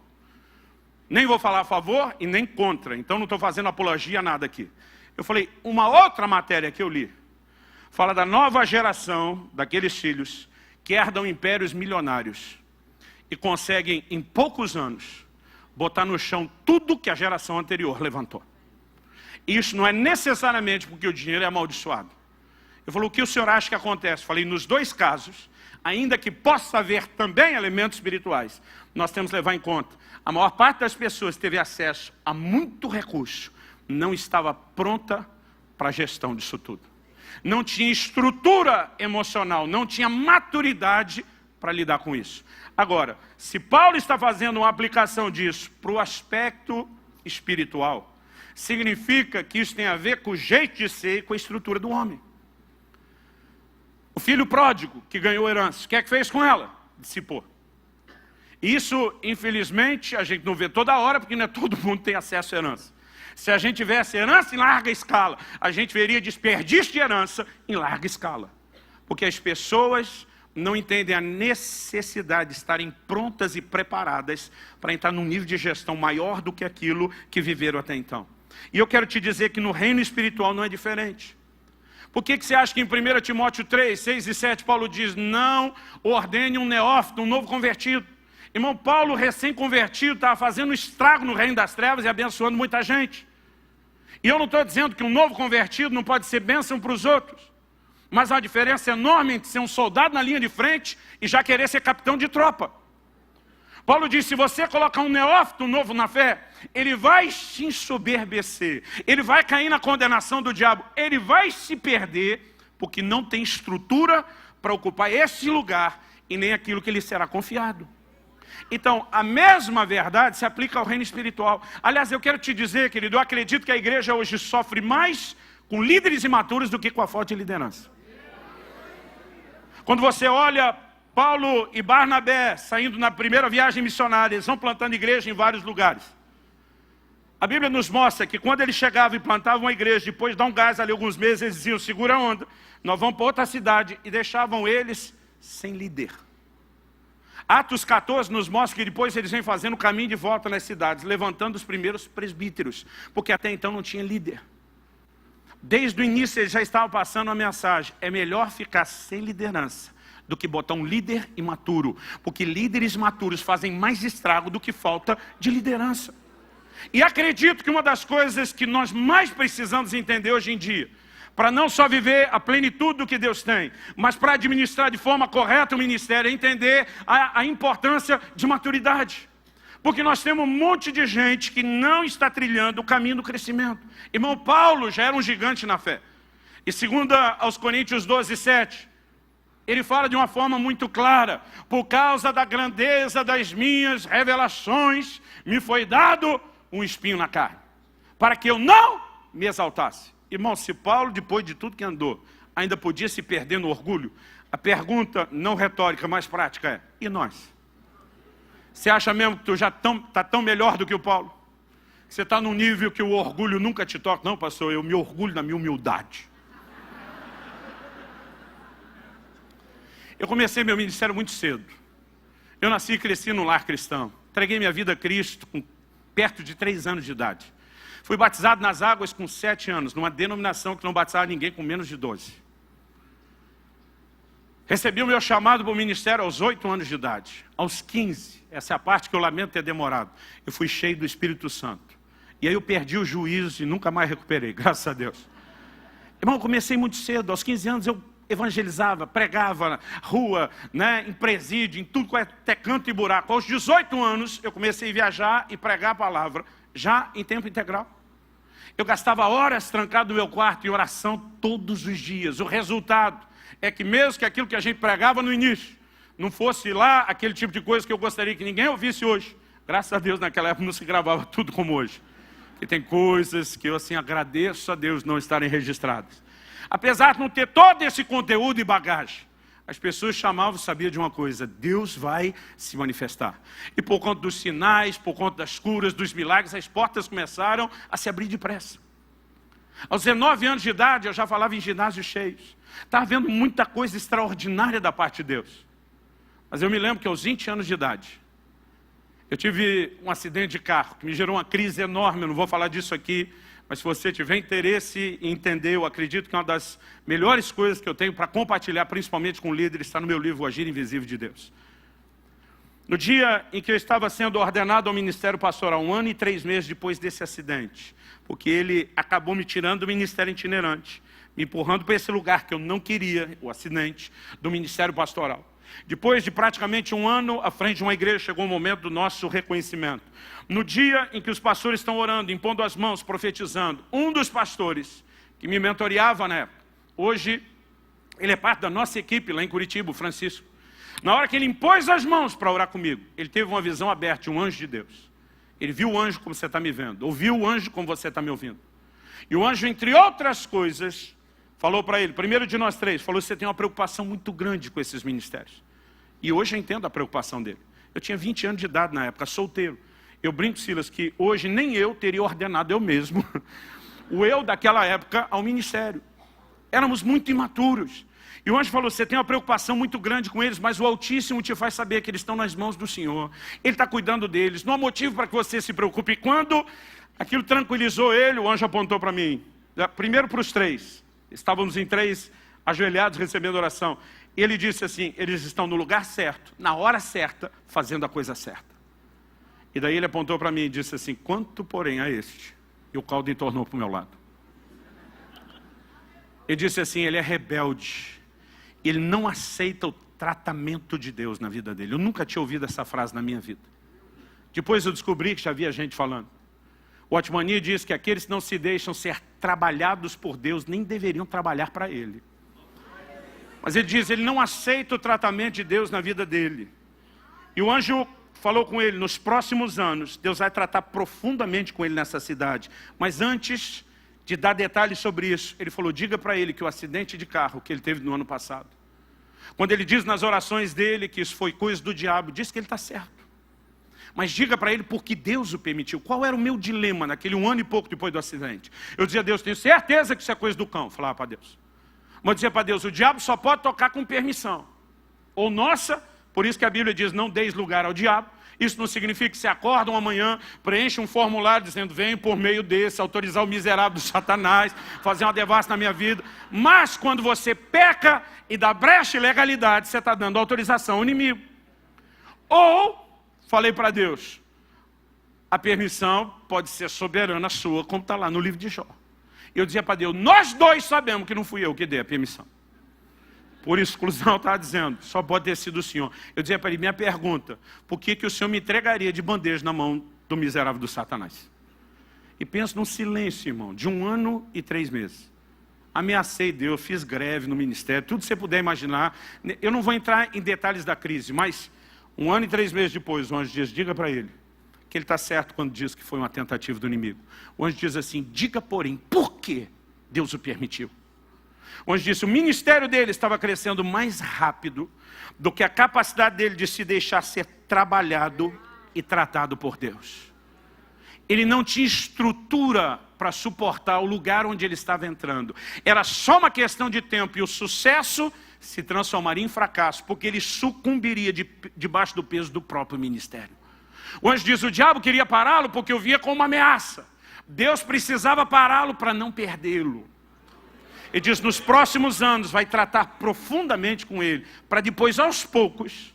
Nem vou falar a favor e nem contra. Então não estou fazendo apologia a nada aqui. Eu falei, uma outra matéria que eu li, fala da nova geração daqueles filhos que herdam impérios milionários e conseguem, em poucos anos, botar no chão tudo que a geração anterior levantou. Isso não é necessariamente porque o dinheiro é amaldiçoado. Eu falei, o que o senhor acha que acontece? Eu falei, nos 2 casos, ainda que possa haver também elementos espirituais, nós temos que levar em conta. A maior parte das pessoas que teve acesso a muito recurso, não estava pronta para a gestão disso tudo. Não tinha estrutura emocional, não tinha maturidade para lidar com isso. Agora, se Paulo está fazendo uma aplicação disso para o aspecto espiritual, significa que isso tem a ver com o jeito de ser e com a estrutura do homem. O filho pródigo que ganhou herança, o que é que fez com ela? Dissipou. Isso, infelizmente, a gente não vê toda hora, porque não é todo mundo que tem acesso à herança. Se a gente tivesse herança em larga escala, a gente veria desperdício de herança em larga escala. Porque as pessoas não entendem a necessidade de estarem prontas e preparadas para entrar num nível de gestão maior do que aquilo que viveram até então. E eu quero te dizer que no reino espiritual não é diferente. Por que você acha que em 1 Timóteo 3, 6 e 7, Paulo diz, não ordene um neófito, um novo convertido. Irmão, Paulo, recém-convertido, estava fazendo estrago no reino das trevas e abençoando muita gente. E eu não estou dizendo que um novo convertido não pode ser bênção para os outros. Mas há uma diferença enorme entre ser um soldado na linha de frente e já querer ser capitão de tropa. Paulo diz, se você colocar um neófito novo na fé, ele vai se ensoberbecer, ele vai cair na condenação do diabo, ele vai se perder, porque não tem estrutura para ocupar esse lugar e nem aquilo que lhe será confiado. Então, a mesma verdade se aplica ao reino espiritual. Aliás, eu quero te dizer, querido, eu acredito que a igreja hoje sofre mais com líderes imaturos do que com a falta de liderança. Quando você olha Paulo e Barnabé saindo na primeira viagem missionária, eles vão plantando igreja em vários lugares. A Bíblia nos mostra que quando eles chegavam e plantavam uma igreja, depois de dar um gás ali alguns meses, eles diziam, segura a onda, nós vamos para outra cidade, e deixavam eles sem líder. Atos 14 nos mostra que depois eles vêm fazendo o caminho de volta nas cidades, levantando os primeiros presbíteros, porque até então não tinha líder. Desde o início eles já estavam passando uma mensagem, é melhor ficar sem liderança do que botar um líder imaturo, porque líderes maturos fazem mais estrago do que falta de liderança. E acredito que uma das coisas que nós mais precisamos entender hoje em dia, para não só viver a plenitude do que Deus tem, mas para administrar de forma correta o ministério, é entender a importância de maturidade. Porque nós temos um monte de gente que não está trilhando o caminho do crescimento. Irmão, Paulo já era um gigante na fé. E segundo aos Coríntios 12:7, ele fala de uma forma muito clara, por causa da grandeza das minhas revelações, me foi dado um espinho na carne, para que eu não me exaltasse. Irmão, se Paulo, depois de tudo que andou, ainda podia se perder no orgulho, a pergunta não retórica, mas prática é, e nós? Você acha mesmo que tu já está tão melhor do que o Paulo? Você está num nível que o orgulho nunca te toca? Não, pastor, eu me orgulho da minha humildade. Eu comecei meu ministério muito cedo. Eu nasci e cresci num lar cristão. Entreguei minha vida a Cristo com perto de 3 anos de idade. Fui batizado nas águas com 7 anos, numa denominação que não batizava ninguém com menos de 12. Recebi o meu chamado para o ministério aos 8 anos de idade. Aos 15, essa é a parte que eu lamento ter demorado, eu fui cheio do Espírito Santo. E aí eu perdi o juízo e nunca mais recuperei, graças a Deus. Irmão, eu comecei muito cedo, aos 15 anos eu evangelizava, pregava na rua, em presídio, em tudo até canto e buraco. Aos 18 anos eu comecei a viajar e pregar a palavra, já em tempo integral. Eu gastava horas trancado no meu quarto em oração todos os dias. O resultado é que mesmo que aquilo que a gente pregava no início não fosse lá aquele tipo de coisa que eu gostaria que ninguém ouvisse hoje, graças a Deus naquela época não se gravava tudo como hoje. E tem coisas que eu assim agradeço a Deus não estarem registradas. Apesar de não ter todo esse conteúdo e bagagem, as pessoas chamavam, sabia de uma coisa, Deus vai se manifestar. E por conta dos sinais, por conta das curas, dos milagres, as portas começaram a se abrir depressa. Aos 19 anos de idade, eu já falava em ginásios cheios. Estava vendo muita coisa extraordinária da parte de Deus. Mas eu me lembro que aos 20 anos de idade, eu tive um acidente de carro, que me gerou uma crise enorme, eu não vou falar disso aqui, mas se você tiver interesse em entender, eu acredito que uma das melhores coisas que eu tenho para compartilhar, principalmente com líderes, está no meu livro, O Agir Invisível de Deus. No dia em que eu estava sendo ordenado ao ministério pastoral, 1 ano e 3 meses depois desse acidente, porque ele acabou me tirando do ministério itinerante, me empurrando para esse lugar que eu não queria, o acidente do ministério pastoral. Depois de praticamente 1 ano à frente de uma igreja, chegou o momento do nosso reconhecimento. No dia em que os pastores estão orando, impondo as mãos, profetizando, um dos pastores que me mentoreava na época, hoje ele é parte da nossa equipe lá em Curitiba, o Francisco. Na hora que ele impôs as mãos para orar comigo, ele teve uma visão aberta de um anjo de Deus. Ele viu o anjo como você está me vendo, ouviu o anjo como você está me ouvindo. E o anjo, entre outras coisas, falou para ele, primeiro de nós 3, falou, você tem uma preocupação muito grande com esses ministérios. E hoje eu entendo a preocupação dele. Eu tinha 20 anos de idade na época, solteiro. Eu brinco, Silas, que hoje nem eu teria ordenado eu mesmo, o eu daquela época, ao ministério. Éramos muito imaturos. E o anjo falou, você tem uma preocupação muito grande com eles, mas o Altíssimo te faz saber que eles estão nas mãos do Senhor. Ele está cuidando deles, não há motivo para que você se preocupe. E quando aquilo tranquilizou ele, o anjo apontou para mim. Primeiro para os 3. Estávamos em 3 ajoelhados recebendo oração. Ele disse assim, eles estão no lugar certo, na hora certa, fazendo a coisa certa. E daí ele apontou para mim e disse assim, quanto porém a este? E o caldo entornou para o meu lado. Ele disse assim, ele é rebelde. Ele não aceita o tratamento de Deus na vida dele. Eu nunca tinha ouvido essa frase na minha vida. Depois eu descobri que já havia gente falando. O Otmani diz que aqueles que não se deixam ser trabalhados por Deus nem deveriam trabalhar para Ele. Mas ele diz, ele não aceita o tratamento de Deus na vida dele. E o anjo falou com ele, nos próximos anos, Deus vai tratar profundamente com ele nessa cidade. Mas antes de dar detalhes sobre isso, ele falou, diga para ele que o acidente de carro que ele teve no ano passado, quando ele diz nas orações dele que isso foi coisa do diabo, diz que ele está certo. Mas diga para ele porque Deus o permitiu. Qual era o meu dilema naquele 1 ano e pouco depois do acidente? Eu dizia a Deus, tenho certeza que isso é coisa do cão. Eu falava para Deus. Mas eu dizia para Deus, o diabo só pode tocar com permissão. Ou nossa, por isso que a Bíblia diz, não deis lugar ao diabo. Isso não significa que você acorda amanhã, preenche um formulário dizendo, venho por meio desse, autorizar o miserável do Satanás, fazer uma devassa na minha vida. Mas quando você peca e dá brecha e legalidade, você está dando autorização ao inimigo. Ou, falei para Deus, a permissão pode ser soberana sua, como está lá no livro de Jó. Eu dizia para Deus, nós dois sabemos que não fui eu que dei a permissão. Por exclusão, estava dizendo, só pode ter sido o Senhor. Eu dizia para ele, minha pergunta, por que o Senhor me entregaria de bandeja na mão do miserável do Satanás? E penso num silêncio, irmão, de 1 ano e 3 meses. Ameacei Deus, fiz greve no ministério, tudo que você puder imaginar. Eu não vou entrar em detalhes da crise, mas 1 ano e 3 meses depois, o anjo diz, diga para ele que ele está certo quando diz que foi uma tentativa do inimigo. O anjo diz assim, diga porém, por que Deus o permitiu? O anjo disse, o ministério dele estava crescendo mais rápido do que a capacidade dele de se deixar ser trabalhado e tratado por Deus. Ele não tinha estrutura para suportar o lugar onde ele estava entrando. Era só uma questão de tempo e o sucesso se transformaria em fracasso, porque ele sucumbiria debaixo do peso do próprio ministério. O anjo diz, o diabo queria pará-lo porque eu via como uma ameaça. Deus precisava pará-lo para não perdê-lo. Ele diz, nos próximos anos vai tratar profundamente com ele, para depois, aos poucos,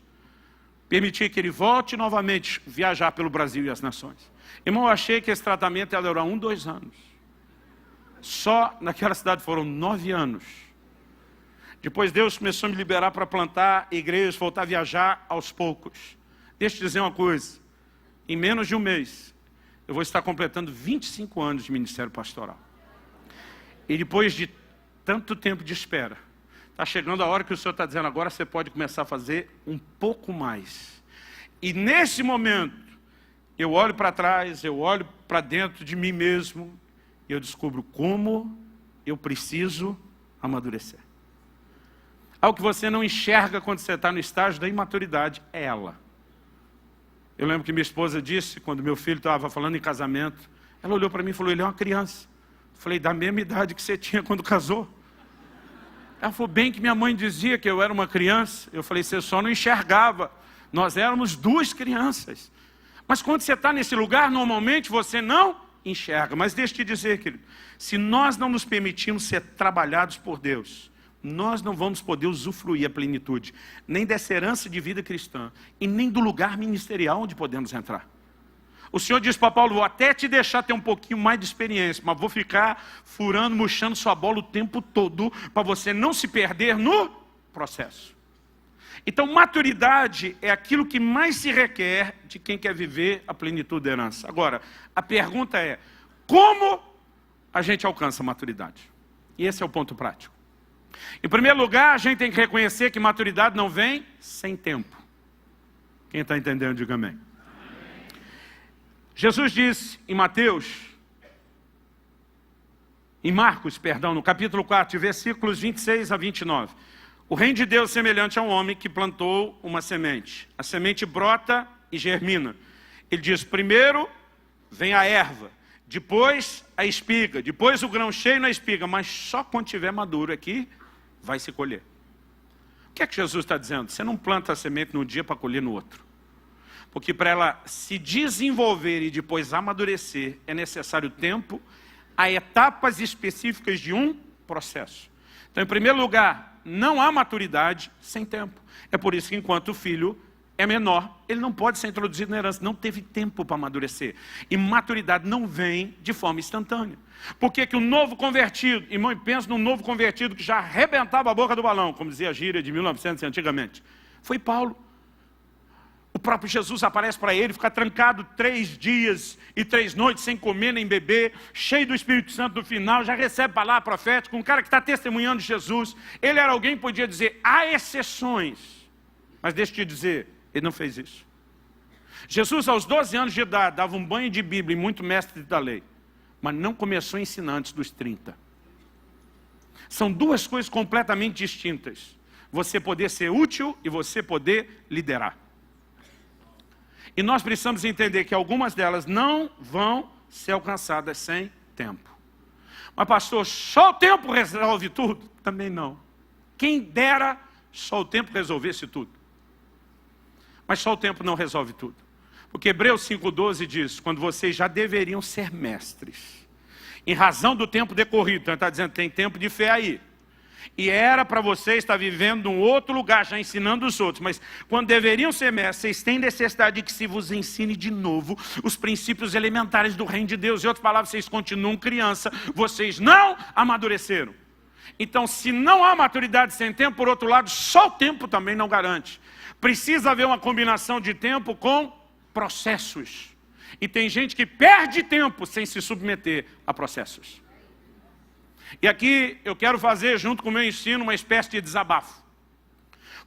permitir que ele volte novamente viajar pelo Brasil e as nações. Irmão, eu achei que esse tratamento ia durar 1, 2 anos. Só naquela cidade foram 9 anos. Depois Deus começou a me liberar para plantar igrejas, voltar a viajar aos poucos. Deixa eu te dizer uma coisa, em menos de 1 mês, eu vou estar completando 25 anos de ministério pastoral. E depois de tanto tempo de espera, está chegando a hora que o Senhor está dizendo, agora você pode começar a fazer um pouco mais. E nesse momento, eu olho para trás, eu olho para dentro de mim mesmo, e eu descubro como eu preciso amadurecer. Algo que você não enxerga quando você está no estágio da imaturidade, é ela. Eu lembro que minha esposa disse, quando meu filho estava falando em casamento, ela olhou para mim e falou, ele é uma criança. Falei, da mesma idade que você tinha quando casou. Ela falou, bem que minha mãe dizia que eu era uma criança. Eu falei, você só não enxergava. Nós éramos 2 crianças. Mas quando você está nesse lugar, normalmente você não enxerga. Mas deixa eu te dizer, querido, se nós não nos permitirmos ser trabalhados por Deus, nós não vamos poder usufruir a plenitude, nem dessa herança de vida cristã, e nem do lugar ministerial onde podemos entrar. O Senhor diz para Paulo, vou até te deixar ter um pouquinho mais de experiência, mas vou ficar furando, murchando sua bola o tempo todo, para você não se perder no processo. Então, maturidade é aquilo que mais se requer de quem quer viver a plenitude da herança. Agora, a pergunta é, como a gente alcança a maturidade? E esse é o ponto prático. Em primeiro lugar, a gente tem que reconhecer que maturidade não vem sem tempo. Quem está entendendo, diga amém. Jesus disse em Marcos, no capítulo 4, versículos 26 a 29. O reino de Deus é semelhante a um homem que plantou uma semente. A semente brota e germina. Ele diz, primeiro vem a erva, depois a espiga, depois o grão cheio na espiga, mas só quando estiver maduro aqui, vai se colher. O que é que Jesus está dizendo? Você não planta a semente num dia para colher no outro. Porque para ela se desenvolver e depois amadurecer, é necessário tempo, há etapas específicas de um processo. Então, em primeiro lugar, não há maturidade sem tempo. É por isso que enquanto o filho é menor, ele não pode ser introduzido na herança, não teve tempo para amadurecer. E maturidade não vem de forma instantânea. Por que que o novo convertido, irmão, pensa num novo convertido que já arrebentava a boca do balão, como dizia a gíria de 1900 antigamente, foi Paulo. O próprio Jesus aparece para ele, fica trancado 3 dias e 3 noites sem comer nem beber, cheio do Espírito Santo no final, já recebe palavra profética, um cara que está testemunhando Jesus. Ele era alguém que podia dizer, há exceções, mas deixa eu te dizer, ele não fez isso. Jesus, aos 12 anos de idade, dava um banho de Bíblia e muito mestre da lei, mas não começou a ensinar antes dos 30. São duas coisas completamente distintas. Você poder ser útil e você poder liderar. E nós precisamos entender que algumas delas não vão ser alcançadas sem tempo. Mas pastor, só o tempo resolve tudo? Também não. Quem dera só o tempo resolvesse tudo. Mas só o tempo não resolve tudo. Porque Hebreus 5,12 diz, quando vocês já deveriam ser mestres, em razão do tempo decorrido, então ele está dizendo, tem tempo de fé aí. E era para vocês estar vivendo em um outro lugar, já ensinando os outros. Mas quando deveriam ser mestres, vocês têm necessidade de que se vos ensine de novo os princípios elementares do reino de Deus. Em outras palavras, vocês continuam criança, vocês não amadureceram. Então, se não há maturidade sem tempo, por outro lado, só o tempo também não garante. Precisa haver uma combinação de tempo com processos. E tem gente que perde tempo sem se submeter a processos. E aqui eu quero fazer, junto com o meu ensino, uma espécie de desabafo.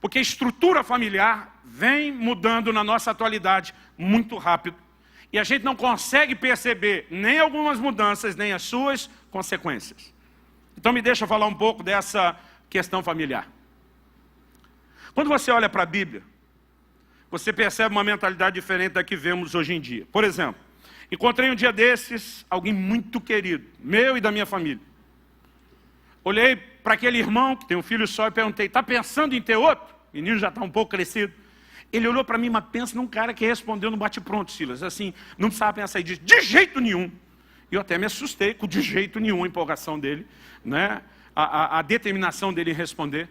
Porque a estrutura familiar vem mudando na nossa atualidade muito rápido. E a gente não consegue perceber nem algumas mudanças, nem as suas consequências. Então me deixa falar um pouco dessa questão familiar. Quando você olha para a Bíblia, você percebe uma mentalidade diferente da que vemos hoje em dia. Por exemplo, encontrei um dia desses alguém muito querido, meu e da minha família. Olhei para aquele irmão que tem um filho só e perguntei, está pensando em ter outro? O menino já está um pouco crescido. Ele olhou para mim, mas pensa num cara que respondeu no bate-pronto, Silas. Assim, não precisava pensar e disse, de jeito nenhum. E eu até me assustei com de jeito nenhum a empolgação dele, né? a determinação dele em responder.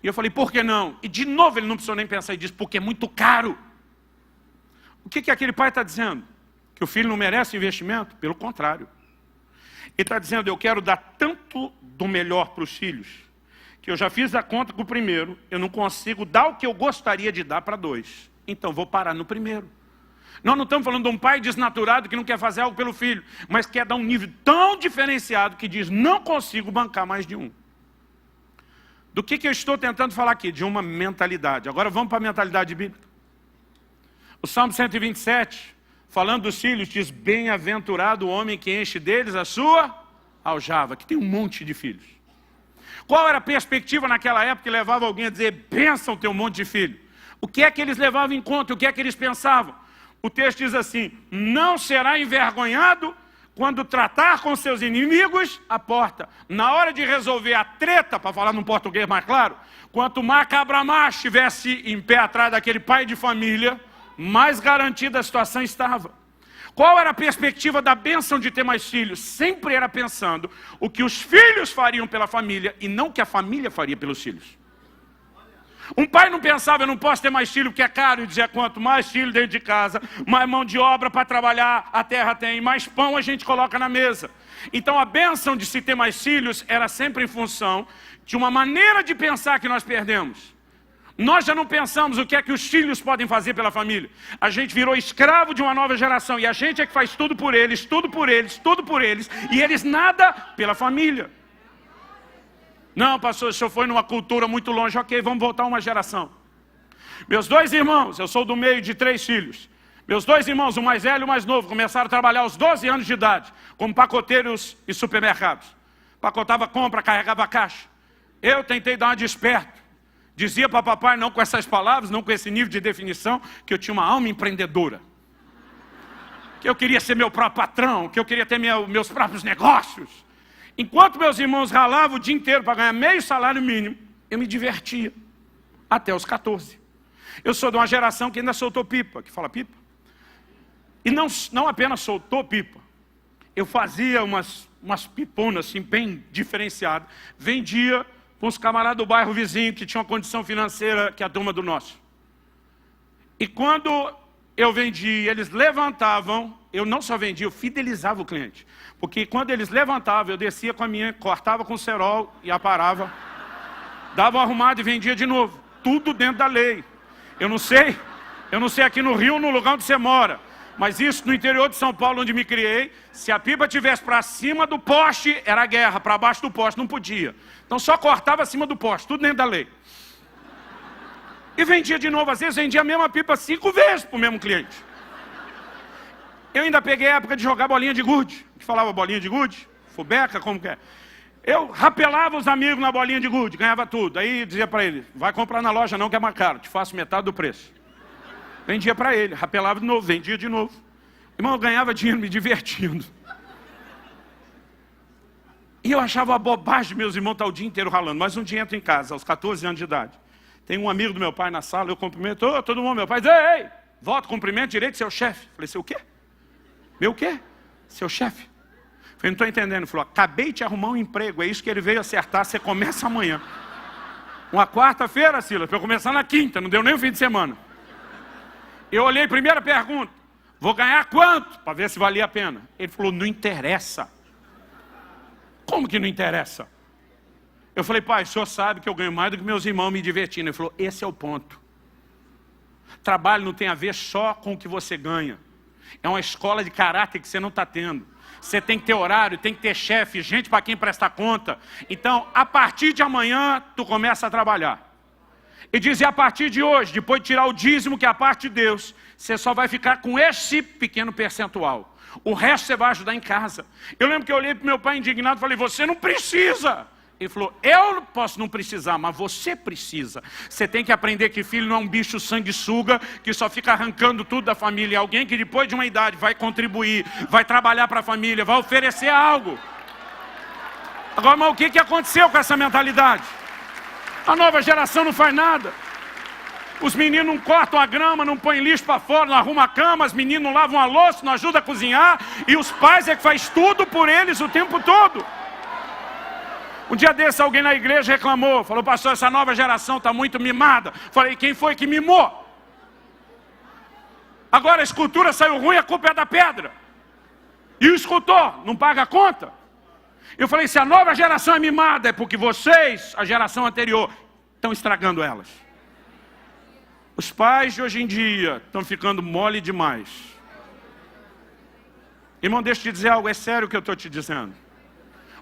E eu falei, por que não? E de novo ele não precisou nem pensar e disse, porque é muito caro. O que aquele pai está dizendo? Que o filho não merece investimento? Pelo contrário. Ele está dizendo, eu quero dar tanto do melhor para os filhos, que eu já fiz a conta com o primeiro, eu não consigo dar o que eu gostaria de dar para 2. Então vou parar no primeiro. Nós não estamos falando de um pai desnaturado que não quer fazer algo pelo filho, mas quer dar um nível tão diferenciado que diz, não consigo bancar mais de um. Do que eu estou tentando falar aqui? De uma mentalidade. Agora vamos para a mentalidade bíblica. O Salmo 127, falando dos filhos, diz, bem-aventurado o homem que enche deles a sua aljava, que tem um monte de filhos. Qual era a perspectiva naquela época que levava alguém a dizer, bênção ter um monte de filho? O que é que eles levavam em conta? O que é que eles pensavam? O texto diz assim, não será envergonhado quando tratar com seus inimigos a porta. Na hora de resolver a treta, para falar num português mais claro, quanto mais cabra-macho estivesse em pé atrás daquele pai de família, mais garantida a situação estava. Qual era a perspectiva da bênção de ter mais filhos? Sempre era pensando o que os filhos fariam pela família e não o que a família faria pelos filhos. Um pai não pensava, eu não posso ter mais filho porque é caro, e dizia, quanto mais filho dentro de casa, mais mão de obra para trabalhar, a terra tem, mais pão a gente coloca na mesa. Então a bênção de se ter mais filhos era sempre em função de uma maneira de pensar que nós perdemos. Nós já não pensamos o que é que os filhos podem fazer pela família. A gente virou escravo de uma nova geração e a gente é que faz tudo por eles, tudo por eles, tudo por eles, e eles nada pela família. Não, pastor, o senhor foi numa cultura muito longe. Ok, vamos voltar uma geração. Meus 2 irmãos, eu sou do meio de 3 filhos. Meus 2 irmãos, o mais velho e o mais novo, começaram a trabalhar aos 12 anos de idade, como pacoteiros e supermercados. Pacotava compra, carregava caixa. Eu tentei dar uma de esperto. Dizia para papai, não com essas palavras, não com esse nível de definição, que eu tinha uma alma empreendedora. Que eu queria ser meu próprio patrão, que eu queria ter meus próprios negócios. Enquanto meus irmãos ralavam o dia inteiro para ganhar meio salário mínimo, eu me divertia. Até os 14. Eu sou de uma geração que ainda soltou pipa. Que fala pipa? E não apenas soltou pipa. Eu fazia umas piponas assim, bem diferenciadas. Vendia com os camaradas do bairro vizinho que tinham uma condição financeira que a turma do nosso. E quando eu vendia, eles levantavam, eu não só vendia, eu fidelizava o cliente. Porque quando eles levantavam, eu descia com a minha, cortava com o cerol e aparava, dava uma arrumada e vendia de novo. Tudo dentro da lei. Eu não sei aqui no Rio, no lugar onde você mora, mas isso no interior de São Paulo, onde me criei, se a pipa tivesse para cima do poste, era guerra, para baixo do poste não podia. Então só cortava acima do poste, tudo dentro da lei. E vendia de novo, às vezes vendia a mesma pipa 5 vezes para o mesmo cliente. Eu ainda peguei a época de jogar bolinha de gude. Que falava bolinha de gude? Fubeca, como que é? Eu rapelava os amigos na bolinha de gude, ganhava tudo. Aí dizia para ele, vai comprar na loja não que é mais caro, te faço metade do preço. Vendia para ele, rapelava de novo, vendia de novo. Irmão, eu ganhava dinheiro me divertindo. E eu achava uma bobagem meus irmãos estar o dia inteiro ralando. Mas um dia entro em casa, aos 14 anos de idade. Tem um amigo do meu pai na sala, eu cumprimento, todo mundo, meu pai diz, ei, volta, cumprimento direito, seu chefe. Falei, seu quê? Meu quê? Seu chefe. Falei, não estou entendendo. Ele falou, acabei de arrumar um emprego, é isso que ele veio acertar, você começa amanhã. Uma quarta-feira, Silas, para eu começar na quinta, não deu nem o fim de semana. Eu olhei, primeira pergunta, vou ganhar quanto? Para ver se valia a pena. Ele falou, não interessa. Como que não interessa? Eu falei, pai, o senhor sabe que eu ganho mais do que meus irmãos me divertindo. Ele falou, esse é o ponto. Trabalho não tem a ver só com o que você ganha. É uma escola de caráter que você não está tendo. Você tem que ter horário, tem que ter chefe, gente para quem prestar conta. Então, a partir de amanhã, tu começa a trabalhar. E dizer, a partir de hoje, depois de tirar o dízimo, que é a parte de Deus, você só vai ficar com esse pequeno percentual. O resto você vai ajudar em casa. Eu lembro que eu olhei para meu pai indignado e falei, você não precisa. Ele falou, eu posso não precisar, mas você precisa. Você tem que aprender que filho não é um bicho sanguessuga, que só fica arrancando tudo da família. É alguém que depois de uma idade vai contribuir, vai trabalhar para a família, vai oferecer algo. Agora, mas o que aconteceu com essa mentalidade? A nova geração não faz nada. Os meninos não cortam a grama, não põem lixo para fora, não arrumam a cama, os meninos não lavam a louça, não ajudam a cozinhar, e os pais é que faz tudo por eles o tempo todo. Um dia desse alguém na igreja reclamou, falou, pastor, essa nova geração está muito mimada. Falei, quem foi que mimou? Agora a escultura saiu ruim, a culpa é da pedra. E o escultor não paga a conta? Eu falei, se a nova geração é mimada, é porque vocês, a geração anterior, estão estragando elas. Os pais de hoje em dia estão ficando mole demais. Irmão, deixa eu te dizer algo, é sério o que eu estou te dizendo.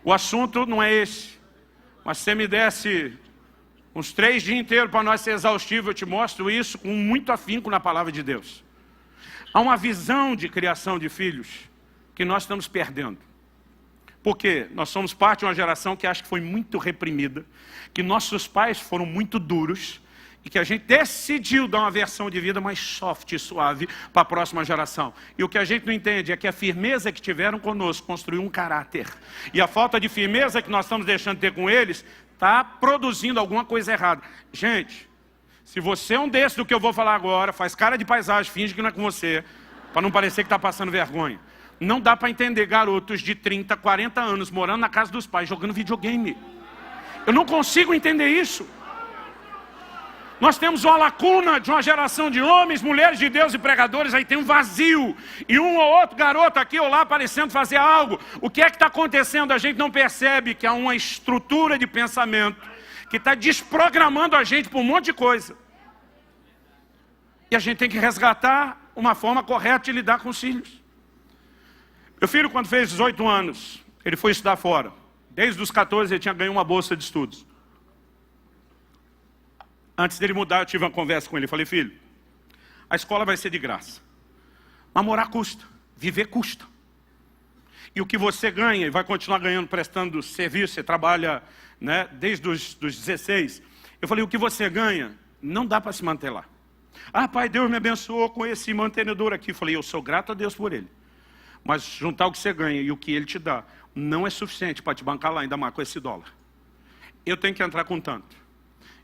O assunto não é esse. Mas se você me desse uns 3 dias inteiros para nós ser exaustivo, eu te mostro isso com muito afinco na palavra de Deus. Há uma visão de criação de filhos que nós estamos perdendo. Porque nós somos parte de uma geração que acha que foi muito reprimida, que nossos pais foram muito duros, e que a gente decidiu dar uma versão de vida mais soft e suave para a próxima geração. E o que a gente não entende é que a firmeza que tiveram conosco construiu um caráter. E a falta de firmeza que nós estamos deixando de ter com eles está produzindo alguma coisa errada. Gente, se você é um desses do que eu vou falar agora, faz cara de paisagem, finge que não é com você, para não parecer que está passando vergonha. Não dá para entender garotos de 30, 40 anos morando na casa dos pais, jogando videogame. Eu não consigo entender isso. Nós temos uma lacuna de uma geração de homens, mulheres de Deus e pregadores, aí tem um vazio. E um ou outro garoto aqui ou lá parecendo fazer algo. O que é que está acontecendo? A gente não percebe que há uma estrutura de pensamento que está desprogramando a gente por um monte de coisa. E a gente tem que resgatar uma forma correta de lidar com os filhos. Meu filho, quando fez 18 anos, ele foi estudar fora. Desde os 14 ele tinha ganho uma bolsa de estudos. Antes dele mudar, eu tive uma conversa com ele. Falei, filho, a escola vai ser de graça. Mas morar custa, viver custa. E o que você ganha, e vai continuar ganhando, prestando serviço, você trabalha, né, desde os 16. Eu falei, o que você ganha, não dá para se manter lá. Ah, pai, Deus me abençoou com esse mantenedor aqui. Eu falei, eu sou grato a Deus por ele. Mas juntar o que você ganha e o que ele te dá, não é suficiente para te bancar lá, ainda mais com esse dólar. Eu tenho que entrar com tanto.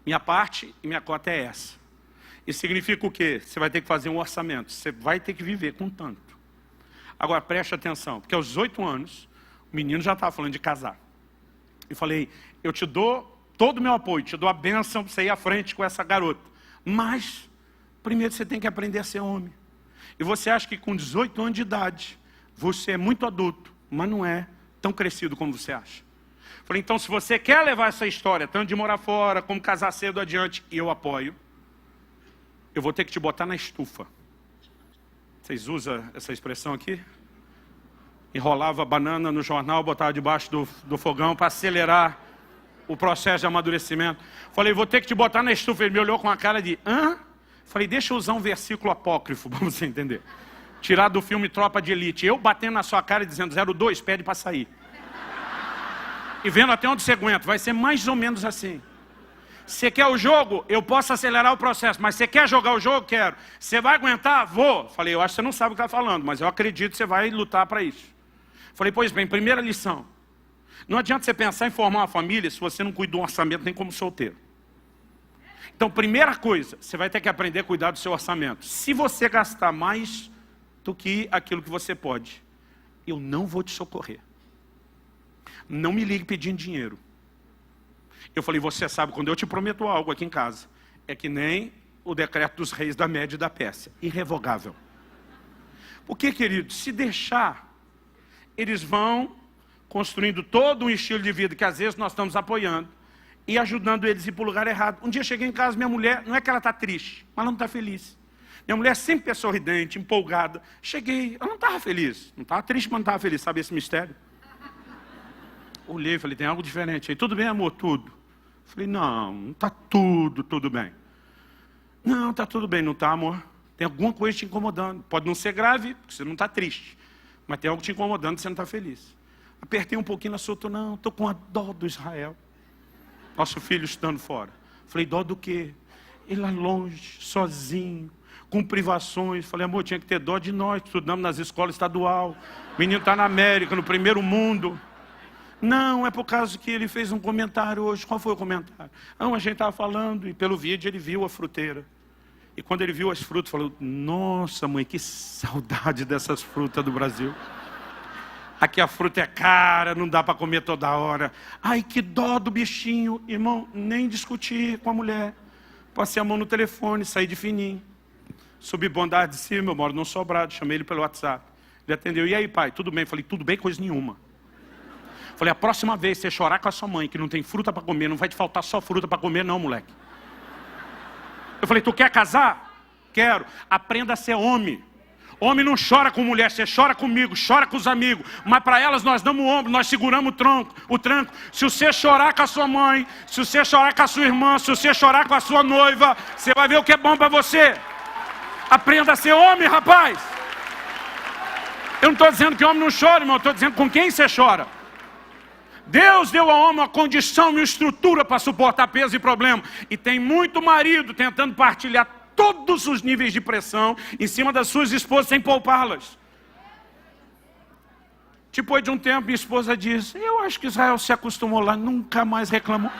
Minha parte e minha cota é essa. Isso significa o quê? Você vai ter que fazer um orçamento. Você vai ter que viver com tanto. Agora, preste atenção. Porque aos 18 anos, o menino já estava falando de casar. Eu falei, eu te dou todo o meu apoio. Te dou a bênção para você ir à frente com essa garota. Mas, primeiro você tem que aprender a ser homem. E você acha que com 18 anos de idade, você é muito adulto. Mas não é tão crescido como você acha. Falei, então se você quer levar essa história, tanto de morar fora, como casar cedo adiante, e eu apoio, eu vou ter que te botar na estufa. Vocês usam essa expressão aqui? Enrolava a banana no jornal, botava debaixo do fogão para acelerar o processo de amadurecimento. Falei, vou ter que te botar na estufa. Ele me olhou com a cara de, hã? Falei, deixa eu usar um versículo apócrifo para você entender. Tirar do filme Tropa de Elite. Eu batendo na sua cara e dizendo 02, pede para sair. E vendo até onde você aguenta. Vai ser mais ou menos assim. Você quer o jogo? Eu posso acelerar o processo. Mas você quer jogar o jogo? Quero. Você vai aguentar? Vou. Falei, eu acho que você não sabe o que está falando, mas eu acredito que você vai lutar para isso. Falei, pois bem, primeira lição. Não adianta você pensar em formar uma família se você não cuida de um orçamento nem como solteiro. Então, primeira coisa, você vai ter que aprender a cuidar do seu orçamento. Se você gastar mais do que aquilo que você pode, eu não vou te socorrer. Não me ligue pedindo dinheiro. Eu falei, você sabe, quando eu te prometo algo aqui em casa, é que nem o decreto dos reis da Média e da Pérsia, irrevogável. Porque, querido, se deixar, eles vão construindo todo um estilo de vida que às vezes nós estamos apoiando e ajudando eles a ir para o lugar errado. Um dia eu cheguei em casa, minha mulher, não é que ela está triste, mas ela não está feliz. Minha mulher sempre é sorridente, empolgada. Cheguei, ela não estava feliz. Não estava triste, mas não estava feliz. Sabe esse mistério? Olhei e falei, tem algo diferente aí. Tudo bem, amor? Tudo. Falei, não está tudo bem. Não, está tudo bem, não está, amor? Tem alguma coisa te incomodando. Pode não ser grave, porque você não está triste. Mas tem algo te incomodando, você não está feliz. Apertei um pouquinho, ela soltou, não, estou com a dó do Israel. Nosso filho estando fora. Falei, dó do quê? Ele lá longe, sozinho, com privações. Falei, amor, tinha que ter dó de nós, que estudamos nas escolas estaduais. O menino está na América, no primeiro mundo. Não, é por causa que ele fez um comentário hoje. Qual foi o comentário? Não, a gente estava falando e pelo vídeo ele viu a fruteira. E quando ele viu as frutas, falou, nossa mãe, que saudade dessas frutas do Brasil. Aqui a fruta é cara, não dá para comer toda hora. Ai, que dó do bichinho. Irmão, nem discutir com a mulher. Passei a mão no telefone, saí de fininho. Subi bondade de cima, eu moro num sobrado, chamei ele pelo WhatsApp. Ele atendeu, e aí pai, tudo bem? Falei, tudo bem, coisa nenhuma. Falei, a próxima vez você chorar com a sua mãe, que não tem fruta para comer, não vai te faltar só fruta para comer não, moleque. Eu falei, tu quer casar? Quero. Aprenda a ser homem. Homem não chora com mulher, você chora comigo, chora com os amigos. Mas para elas nós damos o ombro, nós seguramos o tranco. Se você chorar com a sua mãe, se você chorar com a sua irmã, se você chorar com a sua noiva, você vai ver o que é bom para você. Aprenda a ser homem, rapaz. Eu não estou dizendo que homem não chora, irmão. Eu estou dizendo com quem você chora. Deus deu ao homem uma condição e uma estrutura para suportar peso e problema. E tem muito marido tentando partilhar todos os níveis de pressão em cima das suas esposas sem poupá-las. Depois de um tempo, minha esposa diz, eu acho que Israel se acostumou lá, nunca mais reclamou.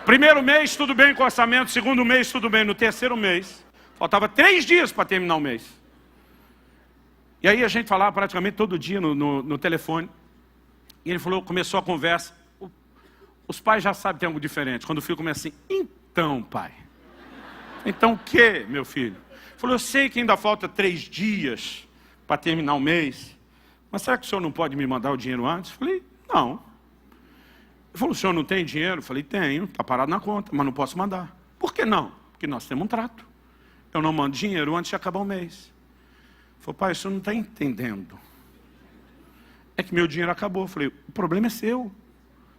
Primeiro mês, tudo bem com o orçamento. Segundo mês, tudo bem. No terceiro mês, faltava 3 dias para terminar o mês. E aí a gente falava praticamente todo dia no telefone. E ele falou, começou a conversa. Os pais já sabem que tem algo diferente. Quando o filho começa assim, então pai. Então o que, meu filho? Ele falou, eu sei que ainda falta 3 dias para terminar o mês. Mas será que o senhor não pode me mandar o dinheiro antes? Eu falei, não. Ele falou, o senhor não tem dinheiro? Eu falei, tenho, está parado na conta, mas não posso mandar. Por que não? Porque nós temos um trato. Eu não mando dinheiro antes de acabar o mês. Ele falou, pai, o senhor não está entendendo. É que meu dinheiro acabou. Eu falei, o problema é seu.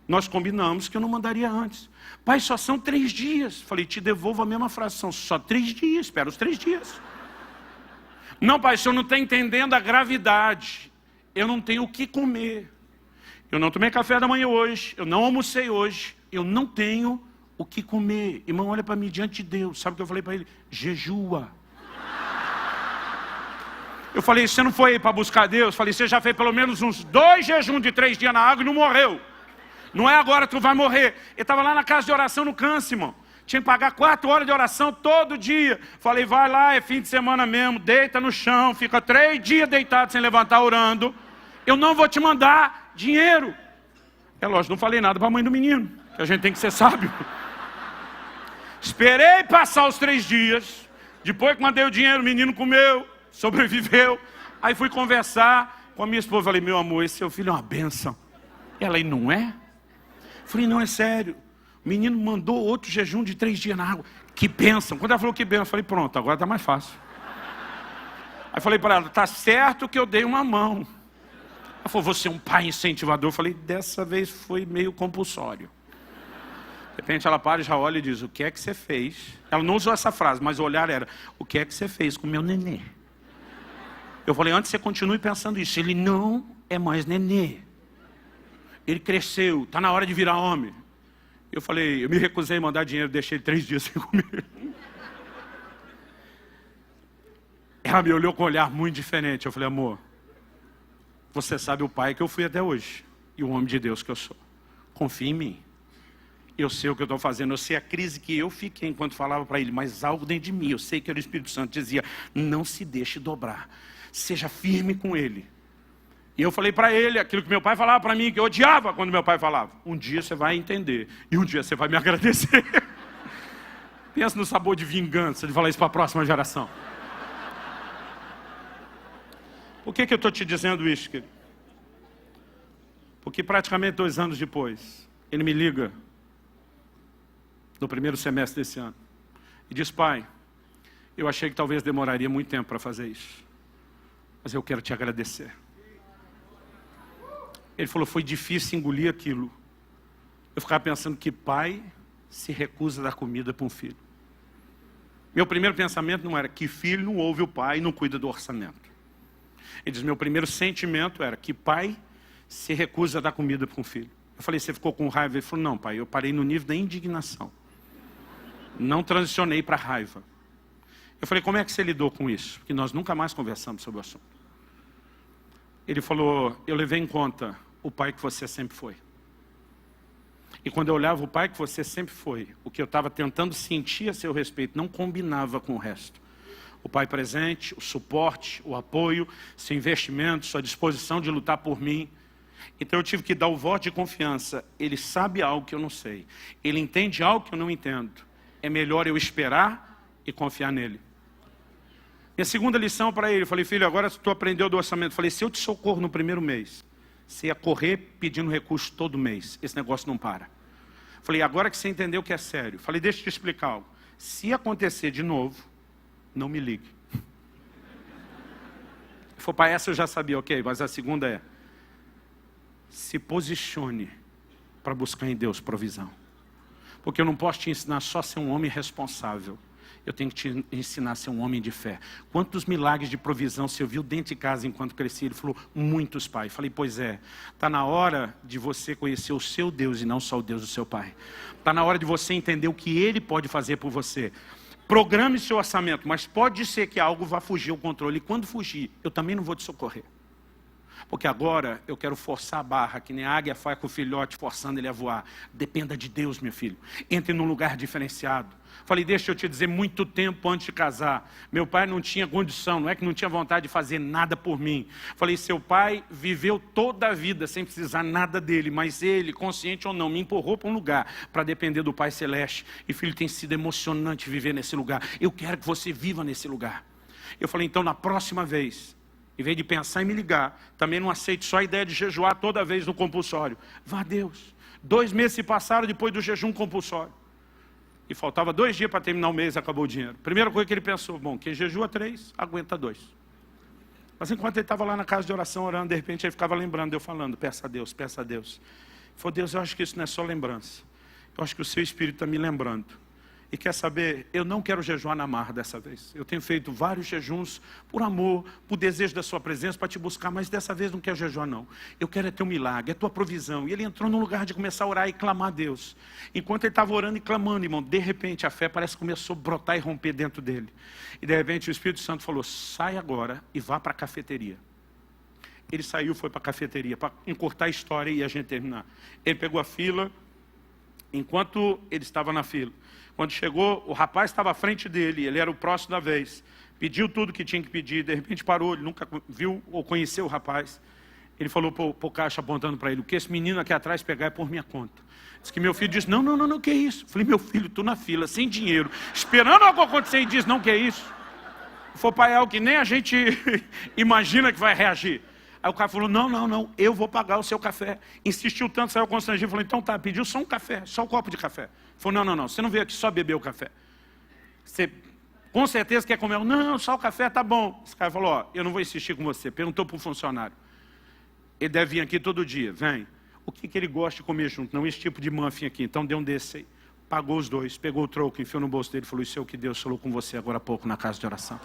Nós combinamos que eu não mandaria antes. Pai, só são 3 dias. Falei, te devolvo a mesma fração. Só 3 dias, espera os 3 dias. Não, pai, o senhor não está entendendo a gravidade. Eu não tenho o que comer. Eu não tomei café da manhã hoje. Eu não almocei hoje. Eu não tenho o que comer. Irmão, olha para mim diante de Deus. Sabe o que eu falei para ele? Jejua. Eu falei, você não foi para buscar Deus? Falei, você já fez pelo menos uns 2 jejuns de 3 dias na água e não morreu. Não é agora que tu vai morrer. Ele estava lá na casa de oração no Câncer, irmão. Tinha que pagar 4 horas de oração todo dia. Falei, vai lá, é fim de semana mesmo, deita no chão, fica 3 dias deitado sem levantar orando. Eu não vou te mandar dinheiro. É lógico, não falei nada para a mãe do menino, que a gente tem que ser sábio. Esperei passar os 3 dias. Depois que mandei o dinheiro, o menino comeu, sobreviveu. Aí fui conversar com a minha esposa. Falei, meu amor, esse seu filho é uma bênção. Ela, e não é? Falei, não, é sério. O menino mandou outro jejum de 3 dias na água. Que bênção. Quando ela falou que bênção, eu falei, pronto, agora está mais fácil. Aí falei para ela, tá certo que eu dei uma mão. Ela falou, você é um pai incentivador. Eu falei, dessa vez foi meio compulsório. repente ela para e já olha e diz, o que é que você fez? Ela não usou essa frase, mas o olhar era, o que é que você fez com o meu nenê? Eu falei, antes você continue pensando isso. Ele não é mais nenê. Ele cresceu, está na hora de virar homem. Eu falei, eu me recusei a mandar dinheiro, deixei ele 3 dias sem comer. Ela me olhou com um olhar muito diferente. Eu falei, amor, você sabe o pai que eu fui até hoje. E o homem de Deus que eu sou. Confia em mim. Eu sei o que eu estou fazendo. Eu sei a crise que eu fiquei enquanto falava para ele. Mas algo dentro de mim, eu sei que era o Espírito Santo, dizia, não se deixe dobrar. Seja firme com ele. E eu falei para ele aquilo que meu pai falava para mim, que eu odiava quando meu pai falava. Um dia você vai entender. E um dia você vai me agradecer. Pensa no sabor de vingança de falar isso para a próxima geração. Por que eu estou te dizendo isso, querido? Porque praticamente 2 anos depois, ele me liga, no primeiro semestre desse ano, e diz, pai, eu achei que talvez demoraria muito tempo para fazer isso, mas eu quero te agradecer. Ele falou, foi difícil engolir aquilo. Eu ficava pensando que pai se recusa a dar comida para um filho. Meu primeiro pensamento não era que filho não ouve o pai e não cuida do orçamento. Ele diz, meu primeiro sentimento era que pai se recusa a dar comida para um filho. Eu falei, você ficou com raiva? Ele falou, não pai, eu parei no nível da indignação. Não transicionei para raiva. Eu falei, como é que você lidou com isso? Porque nós nunca mais conversamos sobre o assunto. Ele falou, eu levei em conta o pai que você sempre foi. E quando eu olhava o pai que você sempre foi, o que eu estava tentando sentir a seu respeito não combinava com o resto. O pai presente, o suporte, o apoio, seu investimento, sua disposição de lutar por mim. Então eu tive que dar o voto de confiança. Ele sabe algo que eu não sei. Ele entende algo que eu não entendo. É melhor eu esperar e confiar nele. Minha segunda lição para ele, eu falei, filho, agora tu aprendeu do orçamento. Eu falei, se eu te socorro no primeiro mês, você ia correr pedindo recurso todo mês. Esse negócio não para. Eu falei, agora que você entendeu que é sério. Eu falei, deixa eu te explicar algo. Se acontecer de novo, não me ligue. Se for para essa eu já sabia, ok, mas a segunda é, se posicione para buscar em Deus provisão. Porque eu não posso te ensinar só a ser um homem responsável. Eu tenho que te ensinar a ser um homem de fé. Quantos milagres de provisão você viu dentro de casa enquanto crescia? Ele falou, muitos, pai. Eu falei, pois é, está na hora de você conhecer o seu Deus e não só o Deus do seu pai. Está na hora de você entender o que Ele pode fazer por você. Programe seu orçamento, mas pode ser que algo vá fugir ao controle. E quando fugir, eu também não vou te socorrer. Porque agora eu quero forçar a barra, que nem a águia faz com o filhote, forçando ele a voar. Dependa de Deus, meu filho. Entre num lugar diferenciado. Falei, deixa eu te dizer, muito tempo antes de casar, meu pai não tinha condição, não é que não tinha vontade de fazer nada por mim. Falei, seu pai viveu toda a vida sem precisar nada dele, mas ele, consciente ou não, me empurrou para um lugar para depender do Pai Celeste. E filho, tem sido emocionante viver nesse lugar. Eu quero que você viva nesse lugar. Eu falei, então na próxima vez, em vez de pensar em me ligar, também não aceite só a ideia de jejuar toda vez no compulsório. Vá a Deus. 2 meses se passaram depois do jejum compulsório. E faltava 2 dias para terminar o mês, acabou o dinheiro. Primeira coisa que ele pensou, bom, quem jejua 3, aguenta 2. Mas enquanto ele estava lá na casa de oração orando, de repente ele ficava lembrando, eu falando, peça a Deus, peça a Deus. Ele falou, Deus, eu acho que isso não é só lembrança. Eu acho que o seu Espírito está me lembrando. E quer saber, eu não quero jejuar na marra dessa vez. Eu tenho feito vários jejuns por amor, por desejo da sua presença, para te buscar, mas dessa vez não quero jejuar não. Eu quero é teu milagre, é tua provisão. E ele entrou num lugar de começar a orar e clamar a Deus. Enquanto ele estava orando e clamando, irmão, de repente a fé parece que começou a brotar e romper dentro dele. E de repente o Espírito Santo falou, sai agora e vá para a cafeteria. Ele saiu, foi para a cafeteria, para encurtar a história e a gente terminar. Ele pegou a fila, enquanto ele estava na fila. Quando chegou, o rapaz estava à frente dele, ele era o próximo da vez. Pediu tudo que tinha que pedir, de repente parou, ele nunca viu ou conheceu o rapaz. Ele falou para o caixa apontando para ele, o que esse menino aqui atrás pegar é por minha conta. Diz que meu filho disse, não, que é isso? Falei, meu filho, tu na fila, sem dinheiro, esperando algo acontecer e diz, não, que é isso? Foi para algo que nem a gente imagina que vai reagir. Aí o cara falou, não, eu vou pagar o seu café. Insistiu tanto, saiu constrangido, falou, então tá, pediu só um café, só um copo de café. Falou, não, você não veio aqui só beber o café. Você com certeza quer comer? Não, só o café tá bom. Esse cara falou, ó, eu não vou insistir com você. Perguntou para o funcionário. Ele deve vir aqui todo dia, vem. O que ele gosta de comer junto? Não esse tipo de muffin aqui, então dê um desse aí. pagou os dois, pegou o troco, enfiou no bolso dele e falou: isso é o que Deus falou com você agora há pouco na casa de oração.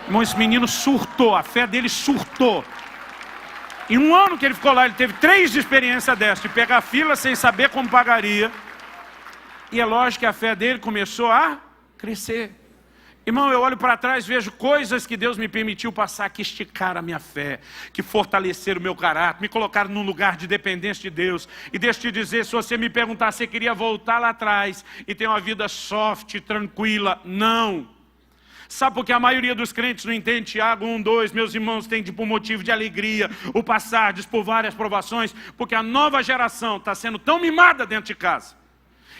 Irmão, esse menino surtou, a fé dele surtou. Em um ano que ele ficou lá, ele teve 3 experiências dessa, de pegar a fila sem saber como pagaria. E é lógico que a fé dele começou a crescer. Irmão, eu olho para trás, vejo coisas que Deus me permitiu passar, que esticaram a minha fé, que fortaleceram o meu caráter, me colocaram num lugar de dependência de Deus. E deixa eu te dizer, se você me perguntar se eu queria voltar lá atrás e ter uma vida soft, tranquila, não. Sabe por que a maioria dos crentes não entende Tiago 1:2? Meus irmãos, tem por motivo de alegria o passardes por várias provações, porque a nova geração está sendo tão mimada dentro de casa.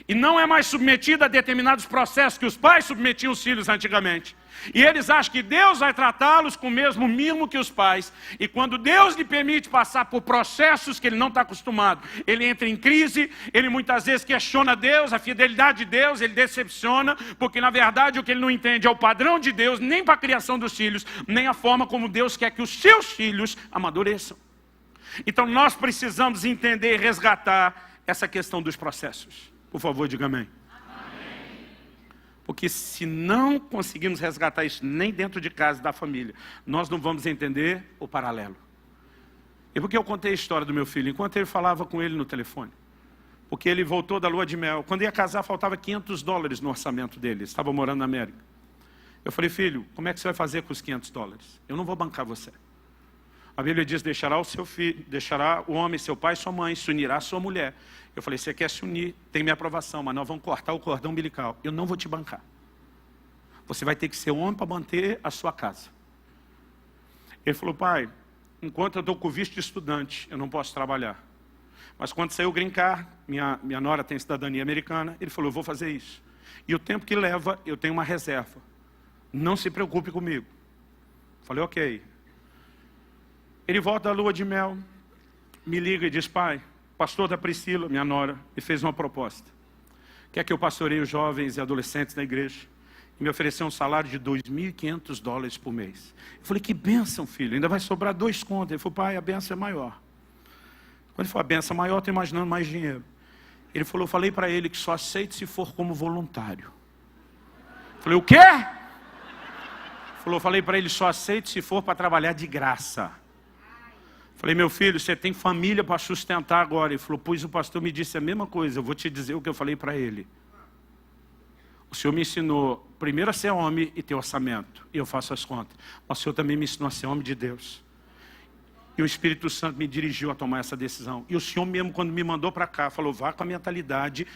E não é mais submetida a determinados processos que os pais submetiam os filhos antigamente. E eles acham que Deus vai tratá-los com o mesmo mimo que os pais. E quando Deus lhe permite passar por processos que ele não está acostumado, ele entra em crise, ele muitas vezes questiona Deus, a fidelidade de Deus, ele decepciona, porque na verdade o que ele não entende é o padrão de Deus, nem para a criação dos filhos, nem a forma como Deus quer que os seus filhos amadureçam. Então nós precisamos entender e resgatar essa questão dos processos. Por favor, diga amém. Amém. Porque se não conseguirmos resgatar isso nem dentro de casa, da família, nós não vamos entender o paralelo. E por que eu contei a história do meu filho? Enquanto ele falava com ele no telefone. Porque ele voltou da lua de mel. Quando ia casar, faltava $500 no orçamento dele. Ele estava morando na América. Eu falei: filho, como é que você vai fazer com os $500? Eu não vou bancar você. A Bíblia diz: deixará o seu filho, deixará o homem, seu pai e sua mãe, se unirá à sua mulher. Eu falei: você quer se unir, tem minha aprovação, mas nós vamos cortar o cordão umbilical. Eu não vou te bancar. Você vai ter que ser homem para manter a sua casa. Ele falou: pai, enquanto eu estou com visto de estudante, eu não posso trabalhar. Mas quando sair o green card, minha nora tem cidadania americana, ele falou: eu vou fazer isso. E o tempo que leva, eu tenho uma reserva. Não se preocupe comigo. Falei: ok. Ele volta da lua de mel, me liga e diz: pai, o pastor da Priscila, minha nora, me fez uma proposta. Quer que eu pastoreie os jovens e adolescentes da igreja? E me ofereceu um salário de $2.500 por mês. Eu falei: que bênção, filho, ainda vai sobrar 2 contos. Ele falou: pai, a bênção é maior. Quando ele falou: a bênção é maior, eu estou imaginando mais dinheiro. Ele falou: eu falei para ele que só aceite se for como voluntário. Eu falei: o quê? Ele falou: eu falei para ele: só aceite se for para trabalhar de graça. Falei: meu filho, você tem família para sustentar agora. Ele falou: pois o pastor me disse a mesma coisa, eu vou te dizer o que eu falei para ele. O Senhor me ensinou primeiro a ser homem e ter orçamento, e eu faço as contas. Mas o Senhor também me ensinou a ser homem de Deus. E o Espírito Santo me dirigiu a tomar essa decisão. E o Senhor mesmo, quando me mandou para cá, falou: vá com a mentalidade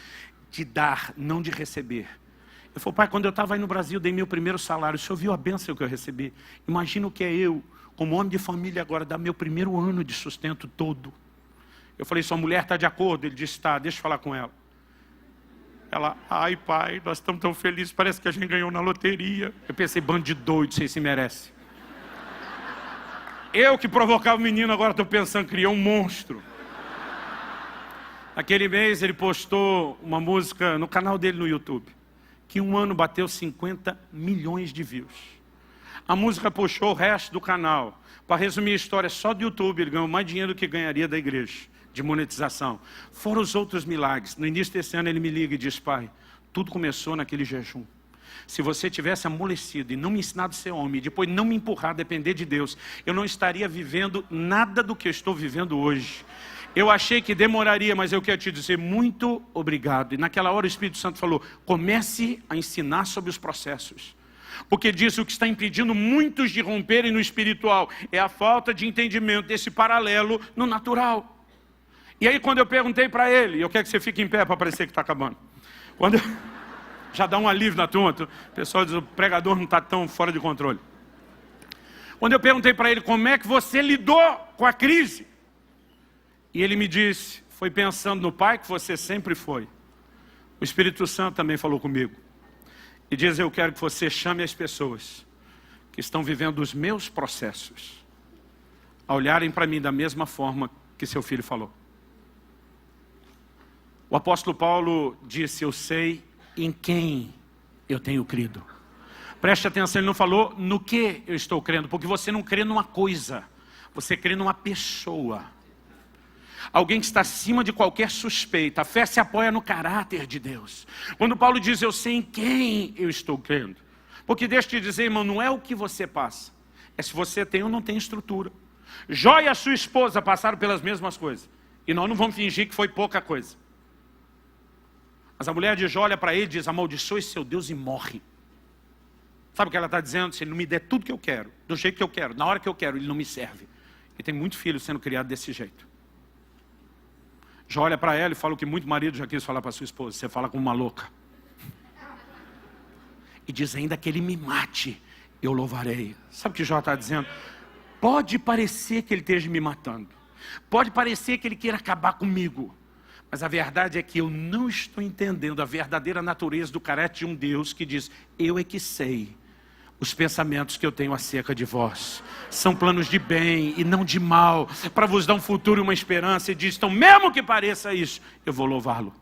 de dar, não de receber. Eu falei: pai, quando eu estava aí no Brasil, dei meu primeiro salário, o Senhor viu a bênção que eu recebi? Imagina o que é eu, como homem de família agora, dar meu primeiro ano de sustento todo. Eu falei: sua mulher está de acordo? Ele disse: tá, deixa eu falar com ela. Ela: ai pai, nós estamos tão felizes, parece que a gente ganhou na loteria. Eu pensei: bando de doido, vocês se merecem. Eu que provocava o menino, agora estou pensando, criou um monstro. Naquele mês ele postou uma música no canal dele no YouTube, que em um ano bateu 50 milhões de views. A música puxou o resto do canal. Para resumir a história, só do YouTube ele ganhou mais dinheiro do que ganharia da igreja, de monetização. Fora os outros milagres. No início desse ano ele me liga e diz: pai, tudo começou naquele jejum. Se você tivesse amolecido e não me ensinado a ser homem, e depois não me empurrar a depender de Deus, eu não estaria vivendo nada do que eu estou vivendo hoje. Eu achei que demoraria, mas eu quero te dizer muito obrigado. E naquela hora o Espírito Santo falou: comece a ensinar sobre os processos. Porque diz: o que está impedindo muitos de romperem no espiritual é a falta de entendimento desse paralelo no natural. E aí quando eu perguntei para ele, eu quero que você fique em pé para parecer que está acabando. Quando já dá um alívio na turma, o pessoal diz: o pregador não está tão fora de controle. Quando eu perguntei para ele: como é que você lidou com a crise? E ele me disse: foi pensando no pai que você sempre foi. O Espírito Santo também falou comigo. E diz: eu quero que você chame as pessoas que estão vivendo os meus processos a olharem para mim da mesma forma que seu filho falou. O apóstolo Paulo disse: eu sei em quem eu tenho crido. Preste atenção, ele não falou no que eu estou crendo, porque você não crê numa coisa, você crê numa pessoa. Alguém que está acima de qualquer suspeita. A fé se apoia no caráter de Deus. Quando Paulo diz, eu sei em quem eu estou crendo. Porque deixa eu te dizer, irmão, não é o que você passa. É se você tem ou não tem estrutura. Jó e a sua esposa passaram pelas mesmas coisas. E nós não vamos fingir que foi pouca coisa. Mas a mulher de Jó olha para ele e diz, amaldiçoe seu Deus e morre. Sabe o que ela está dizendo? Se ele não me der tudo que eu quero, do jeito que eu quero, na hora que eu quero, ele não me serve. E tem muito filho sendo criado desse jeito. Jó olha para ela e fala o que muito marido já quis falar para sua esposa. Você fala como uma louca. E diz, ainda que ele me mate, eu louvarei. Sabe o que Jó está dizendo? Pode parecer que ele esteja me matando. Pode parecer que ele queira acabar comigo. Mas a verdade é que eu não estou entendendo a verdadeira natureza do caráter de um Deus que diz, eu é que sei os pensamentos que eu tenho acerca de vós. São planos de bem e não de mal, para vos dar um futuro e uma esperança. E diz, então mesmo que pareça isso, eu vou louvá-lo.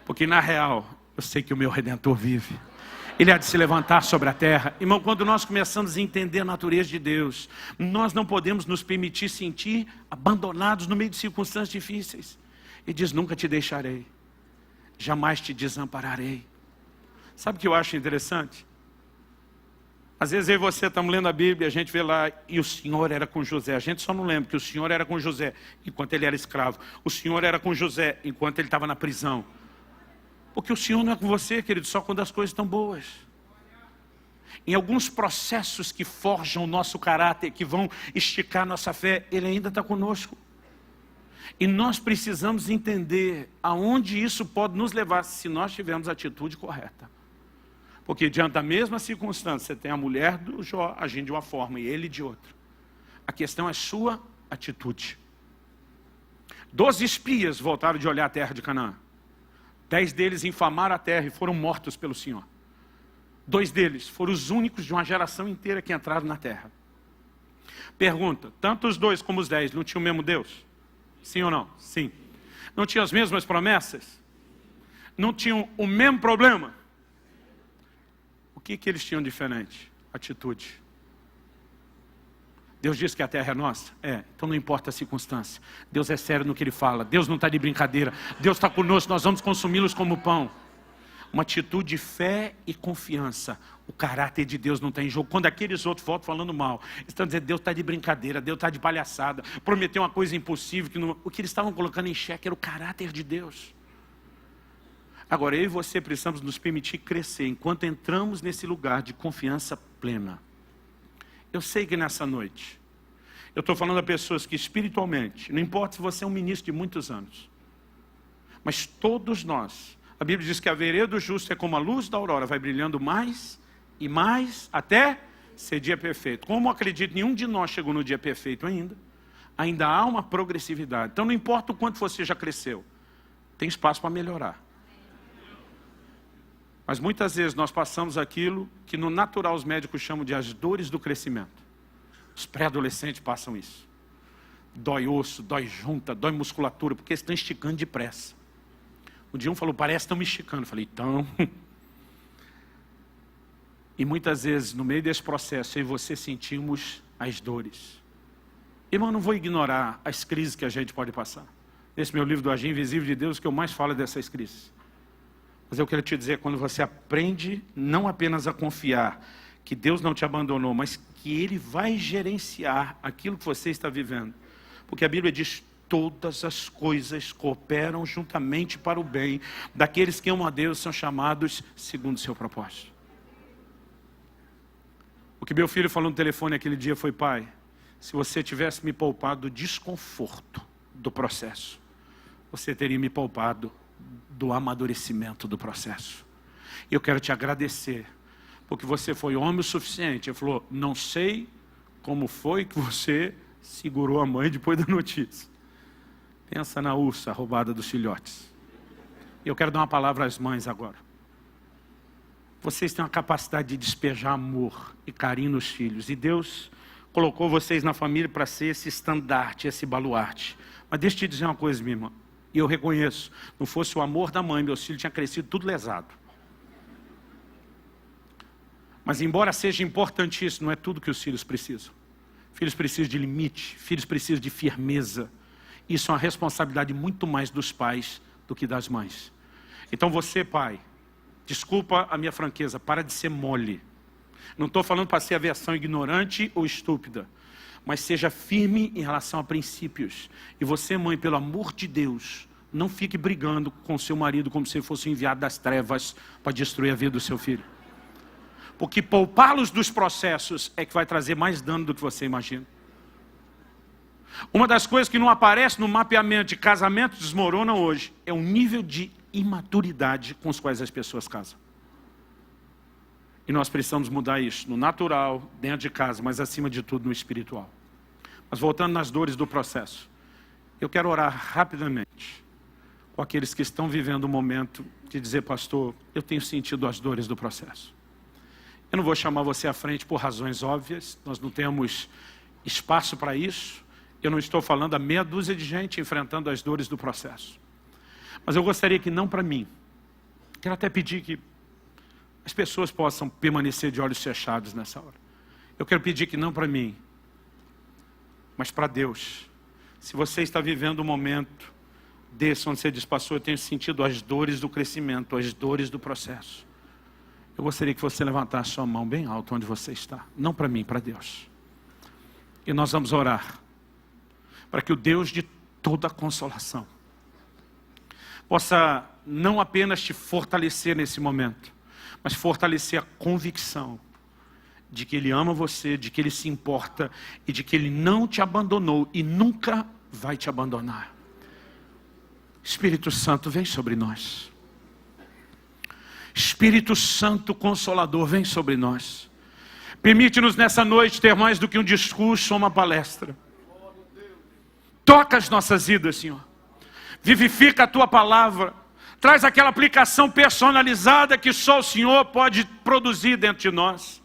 Porque na real, eu sei que o meu Redentor vive. Ele há de se levantar sobre a terra. Irmão, quando nós começamos a entender a natureza de Deus, nós não podemos nos permitir sentir abandonados no meio de circunstâncias difíceis. Ele diz, nunca te deixarei, jamais te desampararei. Sabe o que eu acho interessante? Às vezes eu e você estamos lendo a Bíblia, a gente vê lá, e o Senhor era com José. A gente só não lembra que o Senhor era com José enquanto ele era escravo. O Senhor era com José enquanto ele estava na prisão. Porque o Senhor não é com você, querido, só quando as coisas estão boas. Em alguns processos que forjam o nosso caráter, que vão esticar nossa fé, Ele ainda está conosco. E nós precisamos entender aonde isso pode nos levar, se nós tivermos a atitude correta. Porque diante da mesma circunstância, você tem a mulher do Jó agindo de uma forma e ele de outra. A questão é sua atitude. 12 espias voltaram de olhar a terra de Canaã. 10 deles infamaram a terra e foram mortos pelo Senhor. 2 deles foram os únicos de uma geração inteira que entraram na terra. Pergunta, tanto os 2 como os 10 não tinham o mesmo Deus? Sim ou não? Sim. Não tinham as mesmas promessas? Não tinham o mesmo problema? O que eles tinham diferente? Atitude. Deus diz que a terra é nossa? É, então não importa a circunstância. Deus é sério no que Ele fala. Deus não está de brincadeira. Deus está conosco, nós vamos consumi-los como pão. Uma atitude de fé e confiança. O caráter de Deus não está em jogo. Quando aqueles outros voltam falando mal, eles estão dizendo, Deus está de brincadeira, Deus está de palhaçada, prometeu uma coisa impossível. Que não... O que eles estavam colocando em xeque era o caráter de Deus. Agora, eu e você precisamos nos permitir crescer enquanto entramos nesse lugar de confiança plena. Eu sei que nessa noite, eu estou falando a pessoas que espiritualmente, não importa se você é um ministro de muitos anos, mas todos nós, a Bíblia diz que a vereda do justo é como a luz da aurora, vai brilhando mais e mais, até ser dia perfeito. Como eu acredito, nenhum de nós chegou no dia perfeito ainda há uma progressividade. Então não importa o quanto você já cresceu, tem espaço para melhorar. Mas muitas vezes nós passamos aquilo que no natural os médicos chamam de as dores do crescimento. Os pré-adolescentes passam isso. Dói osso, dói junta, dói musculatura, porque eles estão esticando depressa. Um dia um falou, parece que estão me esticando. Eu falei, então... E muitas vezes, no meio desse processo, eu e você sentimos as dores. Irmão, eu não vou ignorar as crises que a gente pode passar. Nesse meu livro do Agir Invisível de Deus, o que eu mais falo é dessas crises. Mas eu quero te dizer, quando você aprende não apenas a confiar que Deus não te abandonou, mas que Ele vai gerenciar aquilo que você está vivendo. Porque a Bíblia diz, todas as coisas cooperam juntamente para o bem daqueles que amam a Deus, são chamados segundo o seu propósito. O que meu filho falou no telefone aquele dia foi, pai, se você tivesse me poupado do desconforto do processo, você teria me poupado do amadurecimento do processo. E eu quero te agradecer, porque você foi homem o suficiente. Ele falou, não sei como foi que você segurou a mãe depois da notícia. Pensa na ursa roubada dos filhotes. E eu quero dar uma palavra às mães agora. Vocês têm uma capacidade de despejar amor e carinho nos filhos. E Deus colocou vocês na família para ser esse estandarte, esse baluarte. Mas deixa eu te dizer uma coisa, minha irmã. E eu reconheço, não fosse o amor da mãe, meus filhos tinham crescido tudo lesado. Mas embora seja importantíssimo, não é tudo que os filhos precisam. Filhos precisam de limite, filhos precisam de firmeza. Isso é uma responsabilidade muito mais dos pais do que das mães. Então você, pai, desculpa a minha franqueza, para de ser mole. Não estou falando para ser a versão ignorante ou estúpida, mas seja firme em relação a princípios. E você, mãe, pelo amor de Deus, não fique brigando com seu marido como se ele fosse enviado das trevas para destruir a vida do seu filho. Porque poupá-los dos processos é que vai trazer mais dano do que você imagina. Uma das coisas que não aparece no mapeamento de casamento desmorona hoje é o nível de imaturidade com os quais as pessoas casam. E nós precisamos mudar isso no natural, dentro de casa, mas acima de tudo no espiritual. Mas voltando nas dores do processo, eu quero orar rapidamente com aqueles que estão vivendo um momento de dizer, pastor, eu tenho sentido as dores do processo. Eu não vou chamar você à frente por razões óbvias, nós não temos espaço para isso. Eu não estou falando a meia dúzia de gente enfrentando as dores do processo. Mas eu gostaria que não para mim. Quero até pedir que as pessoas possam permanecer de olhos fechados nessa hora. Eu quero pedir que não para mim, mas para Deus. Se você está vivendo um momento desse onde você diz, pastor, eu tenho sentido as dores do crescimento, as dores do processo. Eu gostaria que você levantasse sua mão bem alto onde você está. Não para mim, para Deus. E nós vamos orar para que o Deus de toda consolação possa não apenas te fortalecer nesse momento, mas fortalecer a convicção de que Ele ama você, de que Ele se importa e de que Ele não te abandonou e nunca vai te abandonar. Espírito Santo, vem sobre nós. Espírito Santo Consolador, vem sobre nós. Permite-nos nessa noite ter mais do que um discurso ou uma palestra. Toca as nossas vidas, Senhor. Vivifica a Tua palavra. Traz aquela aplicação personalizada que só o Senhor pode produzir dentro de nós.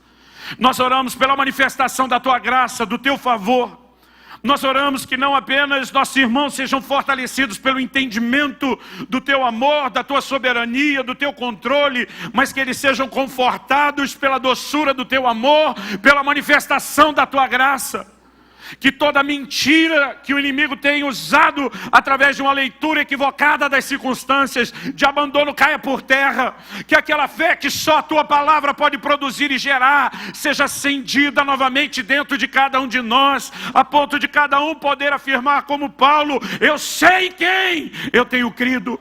Nós oramos pela manifestação da Tua graça, do Teu favor. Nós oramos que não apenas nossos irmãos sejam fortalecidos pelo entendimento do Teu amor, da Tua soberania, do Teu controle, mas que eles sejam confortados pela doçura do Teu amor, pela manifestação da Tua graça. Que toda mentira que o inimigo tem usado através de uma leitura equivocada das circunstâncias de abandono caia por terra. Que aquela fé que só a Tua palavra pode produzir e gerar seja acendida novamente dentro de cada um de nós, a ponto de cada um poder afirmar como Paulo, eu sei em quem eu tenho crido.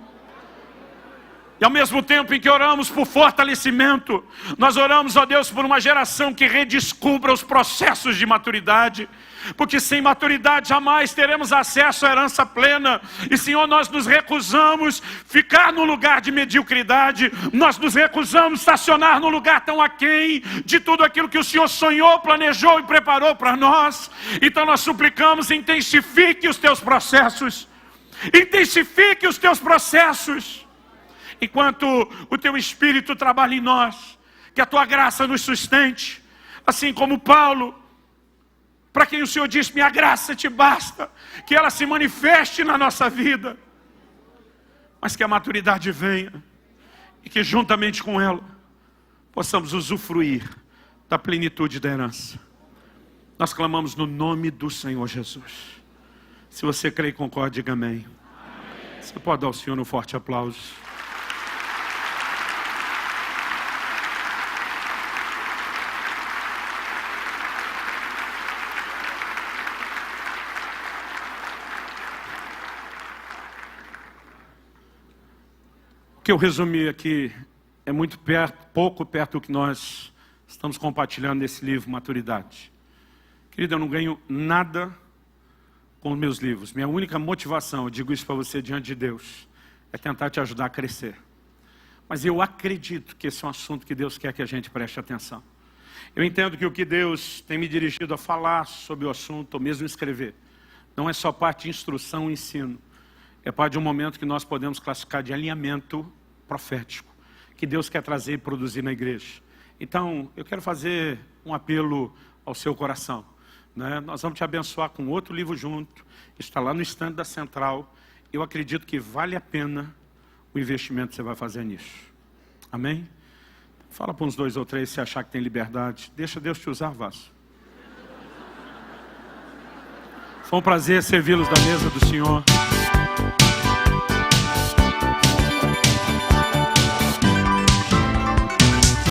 E ao mesmo tempo em que oramos por fortalecimento, nós oramos, ó Deus, por uma geração que redescubra os processos de maturidade. Porque sem maturidade jamais teremos acesso à herança plena. E Senhor, nós nos recusamos ficar no lugar de mediocridade. Nós nos recusamos estacionar num lugar tão aquém de tudo aquilo que o Senhor sonhou, planejou e preparou para nós. Então nós suplicamos, intensifique os Teus processos. Intensifique os Teus processos. Enquanto o Teu Espírito trabalha em nós, que a Tua graça nos sustente, assim como Paulo, para quem o Senhor diz, minha graça te basta, que ela se manifeste na nossa vida, mas que a maturidade venha, e que juntamente com ela, possamos usufruir da plenitude da herança. Nós clamamos no nome do Senhor Jesus. Se você crê e concorda, diga amém. Amém. Você pode dar ao Senhor um forte aplauso. O que eu resumi aqui é muito pouco perto do que nós estamos compartilhando nesse livro, Maturidade. Querido, eu não ganho nada com os meus livros. Minha única motivação, eu digo isso para você diante de Deus, é tentar te ajudar a crescer. Mas eu acredito que esse é um assunto que Deus quer que a gente preste atenção. Eu entendo que o que Deus tem me dirigido a falar sobre o assunto, ou mesmo escrever, não é só parte de instrução e ensino. É parte de um momento que nós podemos classificar de alinhamento profético, que Deus quer trazer e produzir na igreja. Então, eu quero fazer um apelo ao seu coração. Né? Nós vamos te abençoar com outro livro junto, está lá no stand da Central. Eu acredito que vale a pena o investimento que você vai fazer nisso. Amém? Fala para uns 2 ou 3 se achar que tem liberdade. Deixa Deus te usar, vaso. Foi um prazer servi-los da mesa do Senhor.